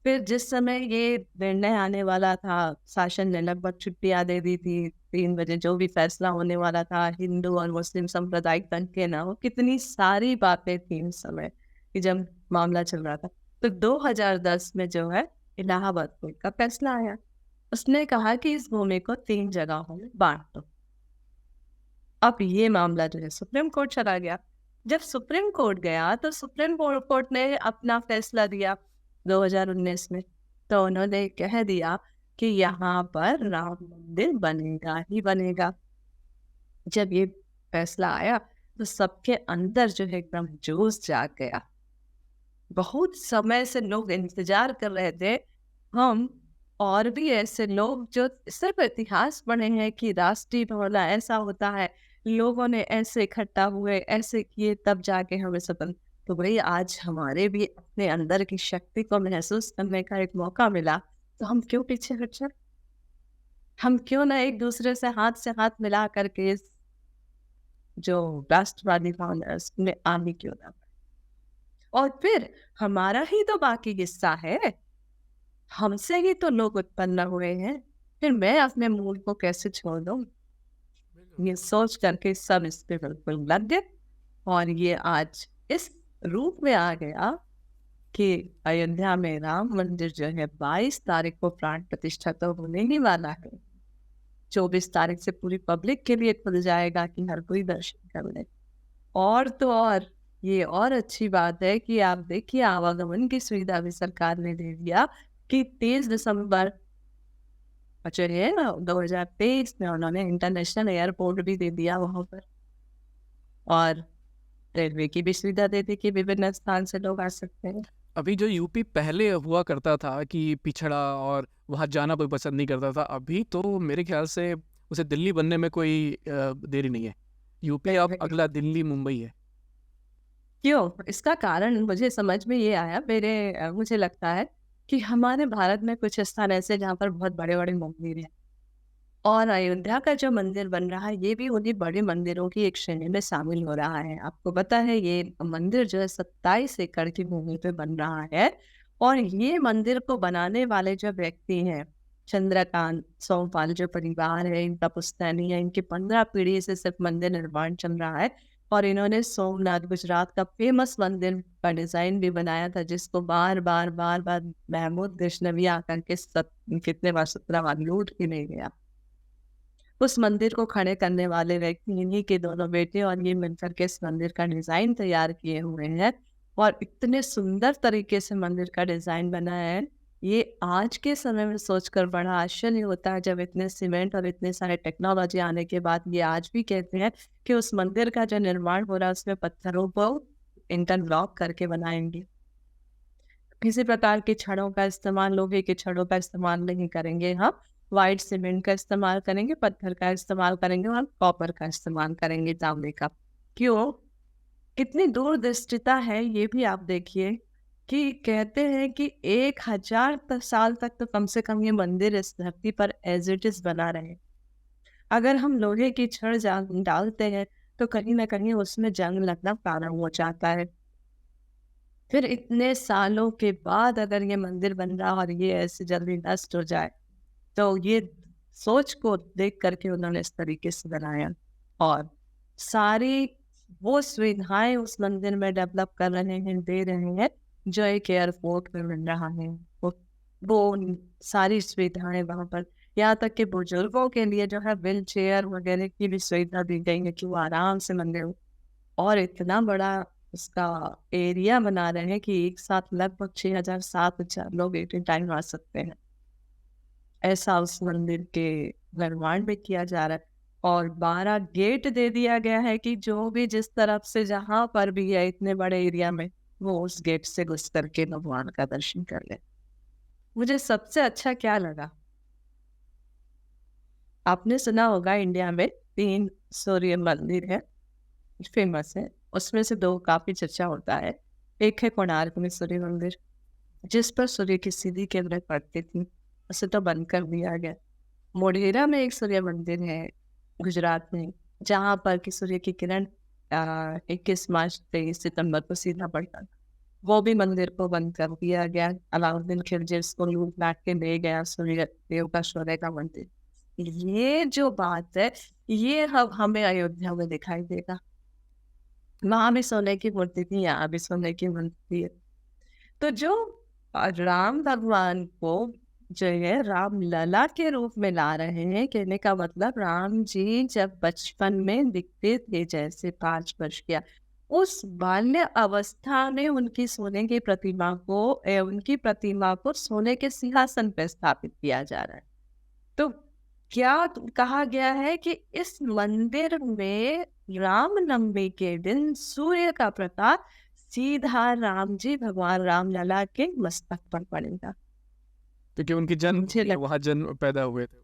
फिर जिस समय ये निर्णय आने वाला था, शासन ने लगभग छुट्टियां दे दी थी, 3 बजे जो भी फैसला होने वाला था, हिंदू और मुस्लिम सांप्रदायिक तंत्र के ना हो, कितनी सारी बातें थी उस समय कि जब मामला चल रहा था। तो 2010 में जो है इलाहाबाद कोर्ट का फैसला आया, उसने कहा कि इस भूमि को 3 जगहों में बांट दो। अब ये मामला जो है सुप्रीम कोर्ट चला गया। जब सुप्रीम कोर्ट गया तो सुप्रीम कोर्ट ने अपना फैसला दिया 2019 में। तो उन्होंने कह दिया कि यहाँ पर राम मंदिर बनेगा ही बनेगा। जब ये फैसला आया तो सबके अंदर जो है एकदम जोश जाग गया। बहुत समय से लोग इंतजार कर रहे थे, हम और भी ऐसे लोग जो सिर्फ इतिहास पढ़े हैं कि राष्ट्रीय भवन ऐसा होता है, लोगों ने ऐसे इकट्ठा हुए, ऐसे किए, तब जाके हमें स्वतंत्र। तो भाई आज हमारे भी अपने अंदर की शक्ति को महसूस करने का एक मौका मिला, तो हम क्यों पीछे हट जाए? हम क्यों ना एक दूसरे से हाथ मिला करके इस जो राष्ट्रवादी भावना है उसमें आगे क्यों ना? और फिर हमारा ही तो बाकी हिस्सा है, हमसे ही तो लोग उत्पन्न हुए हैं, फिर मैं अपने मूल को कैसे छोड़ दूं? ये सोच करके सब इस पे बिल्कुल लग गए, और ये आज इस रूप में आ गया कि अयोध्या में राम मंदिर जो है 22 तारीख को प्राण प्रतिष्ठा तो होने ही वाला है। 24 तारीख से पूरी पब्लिक के लिए खुल जाएगा कि हर कोई दर्शन कर ले। और तो और ये और अच्छी बात है कि आप देखिए आवागमन की सुविधा भी सरकार ने दे दिया कि 23 दिसंबर जो है 2023 में उन्होंने इंटरनेशनल एयरपोर्ट भी दे दिया वहां पर, और रेलवे की भी सुविधा दे दी कि विभिन्न स्थान से लोग आ सकते हैं। अभी जो यूपी पहले हुआ करता था कि पिछड़ा और वहाँ जाना कोई पसंद नहीं करता था, अभी तो मेरे ख्याल से उसे दिल्ली बनने में कोई देरी नहीं है। यूपी अब अगला दिल्ली मुंबई है। क्यों? इसका कारण मुझे समझ में ये आया, मुझे लगता है कि हमारे भारत में कुछ स्थान ऐसे हैं जहाँ पर बहुत बड़े-बड़े मंदिर हैं, और अयोध्या का जो मंदिर बन रहा है ये भी उन्हीं बड़े मंदिरों की एक श्रेणी में शामिल हो रहा है। आपको पता है ये मंदिर जो है 27 एकड़ की भूमि पे बन रहा है, और ये मंदिर को बनाने वाले जो व्यक्ति हैं, चंद्रकांत सोमपाल जो परिवार है, इनका पुश्तैनी है, इनकी 15 पीढ़ी से सिर्फ मंदिर निर्माण चल रहा है। और इन्होंने सोमनाथ गुजरात का फेमस मंदिर का डिजाइन भी बनाया था, जिसको बार बार बार बार महमूद गजनवी आकर के कितने बार 17 बार लूट के ले गया। उस मंदिर को खड़े करने वाले व्यक्ति इन्हीं के दोनों बेटे और ये मिलकर के इस मंदिर का डिजाइन तैयार किए हुए हैं, और इतने सुंदर तरीके से मंदिर का डिजाइन बना है। ये आज के समय में सोचकर बड़ा आश्चर्य होता है, जब इतने सीमेंट और इतने सारे टेक्नोलॉजी आने के बाद ये आज भी कहते हैं कि उस मंदिर का जो निर्माण हो रहा है उसमें पत्थरों को इंटरलॉक करके बनाएंगे। किसी प्रकार की छड़ों का इस्तेमाल, लोहे की छड़ों का इस्तेमाल नहीं करेंगे, हम व्हाइट सीमेंट का इस्तेमाल करेंगे, पत्थर का इस्तेमाल करेंगे और कॉपर का इस्तेमाल करेंगे, तांबे का। क्यों? कितनी दूरदृष्टिता है ये भी आप देखिए, कि कहते हैं कि 1000 साल तक तो कम से कम ये मंदिर इस धरती पर एज इट इज बना रहे। अगर हम लोहे की छड़ डालते हैं तो कहीं ना कहीं उसमें जंग लगना प्रारंभ हो जाता है। फिर इतने सालों के बाद अगर ये मंदिर बन रहा और ये ऐसे जल्दी नष्ट हो जाए, तो ये सोच को देख करके उन्होंने इस तरीके से बनाया, और सारी वो सुविधाएं उस मंदिर में डेवलप कर रहे हैं, दे रहे हैं, जो एक एयरपोर्ट में मिल रहा है। वो सारी सुविधाएं वहां पर, यहाँ तक कि बुजुर्गों के लिए जो है व्हील चेयर वगैरह की भी सुविधा दी गई है कि वो आराम से मंदिर, और इतना बड़ा उसका एरिया बना रहे हैं कि एक साथ लगभग 6000-7000 लोग एट ए टाइम आ सकते हैं। ऐसा उस मंदिर के निर्माण में किया जा रहा है, और 12 गेट दे दिया गया है कि जो भी जिस तरफ से जहां पर भी है इतने बड़े एरिया में, वो उस गेट से घुस करके भगवान का दर्शन कर ले। मुझे सबसे अच्छा क्या लगा, आपने सुना होगा इंडिया में 3 सूर्य मंदिर है, फेमस है, उसमें से 2 काफी चर्चा होता है। एक है कोणार्क में सूर्य मंदिर, जिस पर सूर्य की सीधी किरणें पड़ती थी, उसे तो बंद कर दिया गया। मोढेरा में एक सूर्य मंदिर है गुजरात में, जहाँ पर कि सूर्य की किरण 21 मार्च 23 सितंबर को सीधा पड़ता था। वो भी मंदिर को बंद कर दिया गया। अलाउद्दीन खिलजी उसको लूट लाट के ले गया, सूर्य देव का सूर्य का मंदिर। ये जो बात है, ये अब हमें अयोध्या में दिखाई देगा। वहां भी सोने की मूर्ति थी, यहाँ भी सोने की मूर्ति है। तो जो राम भगवान को जो है राम लला के रूप में ला रहे हैं, कहने का मतलब राम जी जब बचपन में दिखते थे जैसे 5 वर्ष किया, उस बाल्य अवस्था में उनकी सोने की प्रतिमा को उनकी प्रतिमा को सोने के सिंहासन पे स्थापित किया जा रहा है। तो क्या कहा गया है कि इस मंदिर में रामनवमी के दिन सूर्य का प्रकाश सीधा राम जी भगवान राम लला के मस्तक पर पड़ेगा। क्योंकि उनकी जन्म मुझे लग वहाँ जन्म पैदा हुए थे वो।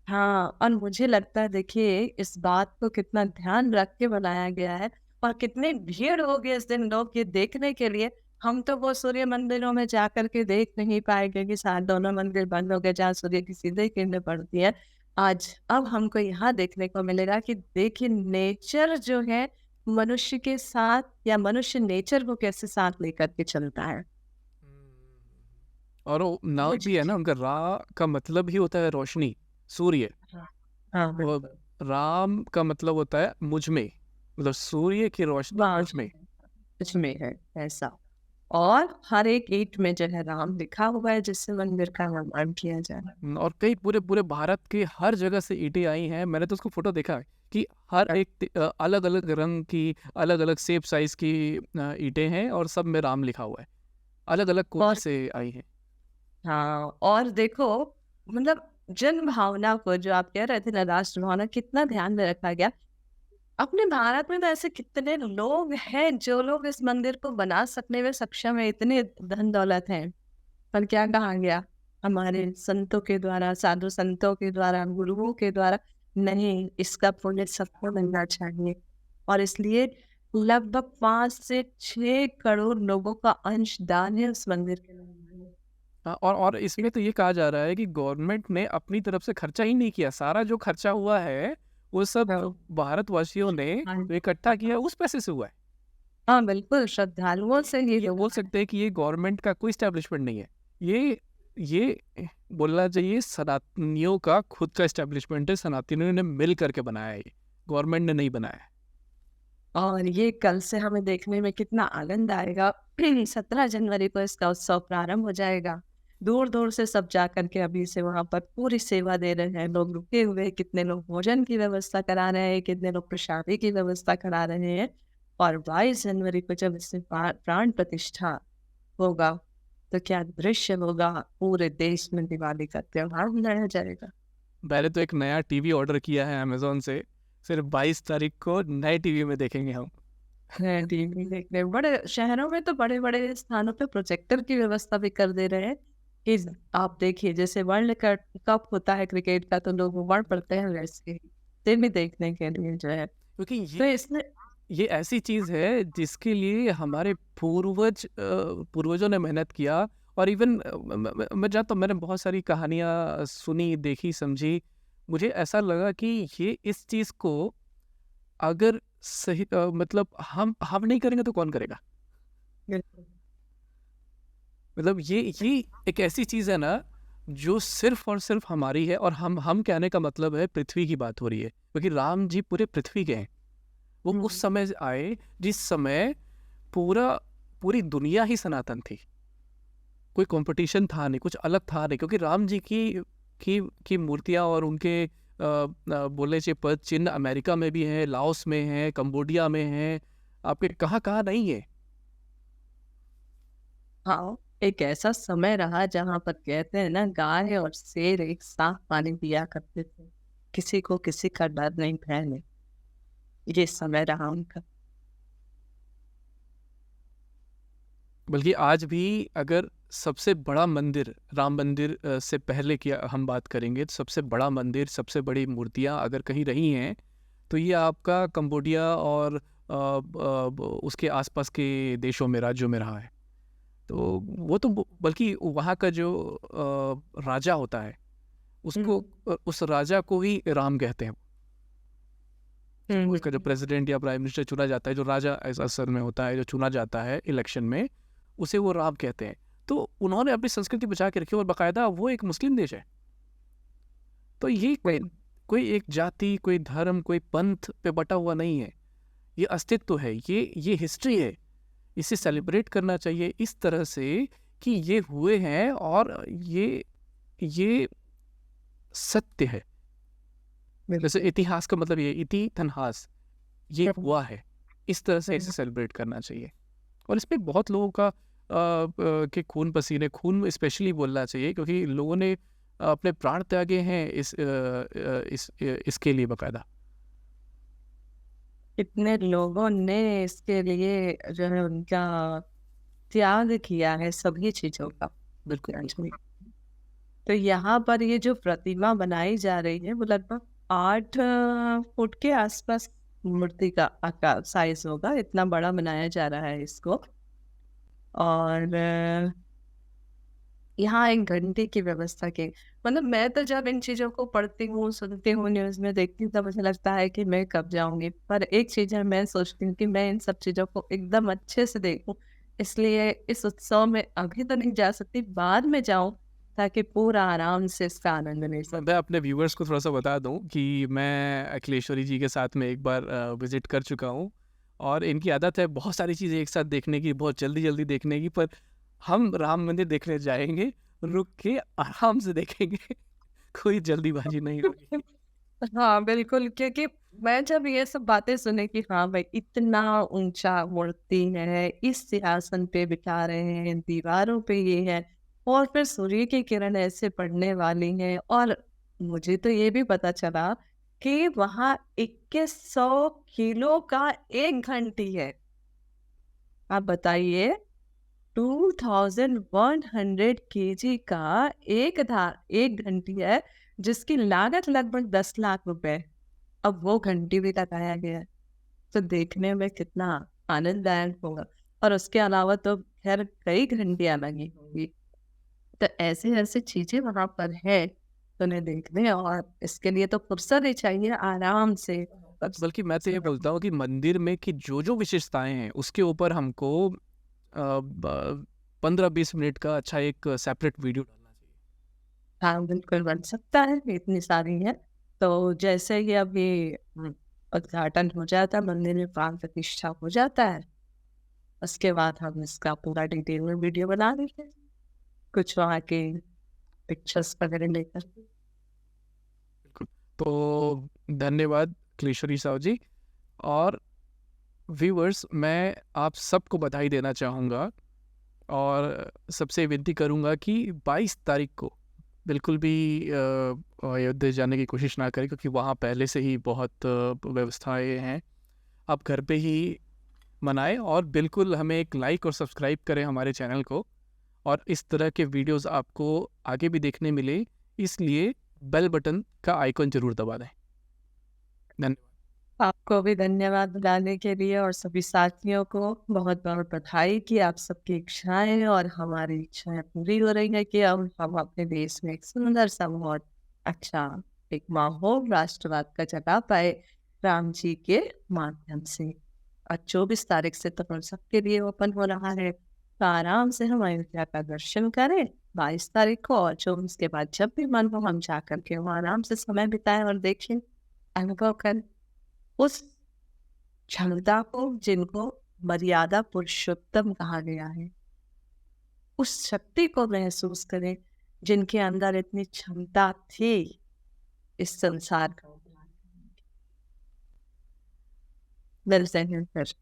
हाँ, और मुझे लगता है देखिए इस बात को कितना ध्यान रख के बनाया गया है और कितनी भीड़ होगी इस दिन लोग ये देखने के लिए। हम तो वो सूर्य मंदिरों में जाकर के देख नहीं पाए क्योंकि सारे दोनों मंदिर बंद हो गए जहाँ सूर्य की सीधे किरणें पड़ती है। आज अब हमको यहाँ देखने को मिलेगा कि देखिए नेचर जो है मनुष्य के साथ या मनुष्य नेचर को कैसे साथ लेकर के चलता है। और वो नाम मुझे भी है ना उनका, रा का मतलब ही होता है रोशनी, सूर्य। हाँ, हाँ और बिल्कुल। राम का मतलब होता है मुझ में, मतलब सूर्य की रोशनी वाह! मुझ में। सच में है ऐसा। और हर एक ईंट में जो है राम लिखा हुआ है जिससे मंदिर का निर्माण किया जाए। और कई पूरे पूरे भारत के हर जगह से ईंटें आई हैं। मैंने तो उसको फोटो देखा है कि हर एक अलग अलग रंग की, अलग अलग शेप साइज की ईंटें हैं और सब में राम लिखा हुआ है, अलग अलग कोने और से आई हैं। हाँ, और देखो मतलब जन भावना को जो आप कह रहे थे ना राष्ट्र भावना कितना ध्यान में रखा गया। अपने भारत में तो ऐसे कितने लोग हैं जो लोग इस मंदिर को बना सकने में सक्षम है, इतने धन दौलत है। पर क्या कहा गया हमारे संतों के द्वारा, साधु संतों के द्वारा, गुरुओं के द्वारा, नहीं इसका पुण्य सबको मिलना चाहिए। और इसलिए लगभग 5 से 6 करोड़ लोगों का अंशदान है उस मंदिर के निर्माण में। हाँ, और इसमें तो ये कहा जा रहा है कि गवर्नमेंट ने अपनी तरफ से खर्चा ही नहीं किया। सारा जो खर्चा हुआ है वो सब हाँ, भारतवासियों ने हाँ, इकट्ठा किया, उस पैसे से हुआ है। हाँ, बिल्कुल श्रद्धालुओं से ही ये बोल सकते हैं कि ये गवर्नमेंट का कोई एस्टेब्लिशमेंट नहीं है। ये बोलना चाहिए सनातनियों का खुद का एस्टेब्लिशमेंट है। सनातनियों ने मिल करके बनाया है, ये गवर्नमेंट ने नहीं बनाया है। और ये कल से हमें देखने में कितना आनंद आएगा। 17 जनवरी को इसका उत्सव प्रारंभ हो जाएगा। दूर दूर से सब जा करके अभी से वहां पर पूरी सेवा दे रहे हैं, लोग रुके हुए हैं, कितने लोग भोजन की व्यवस्था करा रहे हैं, कितने लोग प्रसादी की व्यवस्था करा रहे हैं। और 22 जनवरी को जब इससे प्राण प्रतिष्ठा होगा तो क्या दृश्य होगा, पूरे देश में दिवाली का त्योहार मनाया जाएगा। पहले तो एक नया टीवी ऑर्डर किया है अमेजोन से, सिर्फ 22 तारीख को नए टीवी में देखेंगे हम। है टीवी देखने बड़े शहरों में तो बड़े बड़े स्थानों पे प्रोजेक्टर की व्यवस्था भी कर दे रहे हैं कि आप देखिए जैसे वर्ल्ड कप होता है क्रिकेट का तो लोग उमड़ पड़ते हैं वैसे ही भी देखने के लिए जो है। क्योंकि तो इसमें ये ऐसी चीज है जिसके लिए हमारे पूर्वजों ने मेहनत किया। और इवन मैं जानता हूँ, मैंने बहुत सारी कहानियां सुनी, देखी, समझी। मुझे ऐसा लगा कि ये इस चीज को अगर सही मतलब हम नहीं करेंगे तो कौन करेगा। बिल्कुल। मतलब ये एक ऐसी चीज है ना जो सिर्फ और सिर्फ हमारी है। और हम कहने का मतलब है पृथ्वी की बात हो रही है, क्योंकि राम जी पूरे पृथ्वी के हैं। वो उस समय आए जिस समय पूरी दुनिया ही सनातन थी, कोई कंपटीशन था नहीं, कुछ अलग था नहीं। क्योंकि राम जी की मूर्तियां और उनके बोले चे पद चिन्ह अमेरिका में भी हैं, लाओस में हैं, कंबोडिया में हैं, आपके कहाँ कहाँ नहीं है। हाँ, एक ऐसा समय रहा जहाँ पर कहते हैं ना गाय और शेर एक साथ पानी पिया करते थे, किसी को किसी का डर नहीं भय नहीं। ये समय रहा उनका। बल्कि आज भी अगर सबसे बड़ा मंदिर, राम मंदिर से पहले की हम बात करेंगे, तो सबसे बड़ा मंदिर, सबसे बड़ी मूर्तियां अगर कहीं रही हैं तो ये आपका कंबोडिया और उसके आसपास के देशों में, राज्यों में रहा है। तो वो तो बल्कि वहाँ का जो राजा होता है उसको उस राजा को ही राम कहते हैं। उसका जो प्रेसिडेंट या प्राइम मिनिस्टर चुना जाता है, जो राजा असल में होता है, जो चुना जाता है इलेक्शन में, उसे वो राम कहते हैं। तो उन्होंने अपनी संस्कृति बचा के रखी और बाकायदा वो एक मुस्लिम देश है। तो ये कोई एक जाति, कोई धर्म, कोई पंथ पे बटा हुआ नहीं है। ये अस्तित्व है, ये हिस्ट्री है। इसे सेलिब्रेट करना चाहिए इस तरह से कि ये हुए हैं और ये सत्य है। जैसे इतिहास का मतलब ये इति तन्हास, ये हुआ है। इस तरह से इसे सेलिब्रेट करना चाहिए। और इसमें बहुत लोगों का के खून पसीने, खून स्पेशली बोलना चाहिए, क्योंकि लोगों ने अपने प्राण त्यागे हैं इसके लिए बकायदा। कितने लोगों ने इसके लिए जो है उनका त्याग किया है सभी चीज़ों का। बिल्कुल बिल्कुल। तो यहाँ पर ये जो प्रतिमा बनाई जा रही है वो लगभग 8 फुट के आसपास मूर्ति का आकार साइज होगा, इतना बड़ा बनाया जा रहा है इसको। और यहाँ एक घंटे की व्यवस्था की, मतलब मैं तो जब इन चीज़ों को पढ़ती हूँ, सुनती हूँ, न्यूज़ में देखती हूँ, तब मुझे लगता है कि मैं कब जाऊँगी। पर एक चीज़ है, मैं सोचती हूँ कि मैं इन सब चीज़ों को एकदम अच्छे से देखूँ, इसलिए इस उत्सव में अभी तो नहीं जा सकती, बाद में जाऊँ ताकि पूरा आराम से इसका आनंद ले सकूँ। मैं अपने व्यूअर्स को थोड़ा-सा बता दूँ कि मैं अखिलेश्वरी जी के साथ में एक बार विज़िट कर चुका हूँ, और इनकी आदत है बहुत सारी चीज़ें एक साथ देखने की, बहुत जल्दी-जल्दी देखने की। पर हम राम मंदिर देखने जाएँगे, रुक के आराम से देखेंगे, कोई जल्दीबाजी नहीं होगी। हाँ, बिल्कुल, क्योंकि मैं जब ये सब बातें सुनी कि हाँ भाई, इतना ऊँचा मूर्ति है, इस सिंहासन पे बिठा रहे हैं, दीवारों पे ये है, और फिर सूर्य की किरण ऐसे पड़ने वाली हैं, और मुझे तो ये भी पता चला कि वहाँ 2100 किलो का 1 घंटी है। आप बताइए, 2100 केजी का एक घंटी है, जिसकी लागत लगभग 10 लाख रुपए। अब वो घंटी भी लगाया गया है, तो देखने में कितना आनंददायक होगा। और उसके अलावा तो खैर कई घंटियां लगी होंगी। तो ऐसे ऐसे चीजें वहां पर है, तो उन्हें देखने और इसके लिए तो फुर्सत ही चाहिए, आराम से बस। बल्कि मैं तो ये बोलता हूँ कि मंदिर में की जो-जो विशेषताएँ हैं, उसके ऊपर हमको 15-20 मिनट का अच्छा एक सेपरेट वीडियो डालना चाहिए। हाँ, बिल्कुल बन सकता है, इतनी सारी है। तो जैसे ही अभी उद्घाटन हो जाता है, मंदिर में प्राण प्रतिष्ठा हो जाता है, उसके बाद हम इसका पूरा डिटेल में वीडियो बना देते हैं, कुछ वहाँ के पिक्चर्स वगैरह लेकर। बिल्कुल। तो धन्यवाद अखिलेश्वरी साहू जी। और व्यूअर्स, मैं आप सबको बधाई देना चाहूँगा, और सबसे विनती करूँगा कि 22 तारीख को बिल्कुल भी अयोध्या जाने की कोशिश ना करें, क्योंकि वहाँ पहले से ही बहुत व्यवस्थाएं हैं। आप घर पे ही मनाएं, और बिल्कुल हमें एक लाइक और सब्सक्राइब करें हमारे चैनल को, और इस तरह के वीडियोस आपको आगे भी देखने मिले, इसलिए बेल बटन का आइकन जरूर दबा दें। धन्यवाद। आपको भी धन्यवाद बुलाने के लिए, और सभी साथियों को बहुत-बहुत बधाई कि आप सबकी इच्छाएँ और हमारी इच्छाएँ पूरी हो रही हैं कि अब हम अपने देश में एक सुंदर-सा बहुत अच्छा एक माहौल राष्ट्रवाद का जगा पाए राम जी के माध्यम से। और 24 तारीख से तो हम सबके लिए ओपन हो रहा है, तो आराम से हम अयोध्या का दर्शन करें 22 तारीख को, और 24 के बाद जब भी मन हो हम जा कर के वहाँ आराम से समय बिताएँ और देखें, अनुभव करें उस क्षमता को जिनको मर्यादा पुरुषोत्तम कहा गया है, उस शक्ति को महसूस करें जिनके अंदर इतनी क्षमता थी इस संसार का उद्धार करने की। मिलते हैं फिर।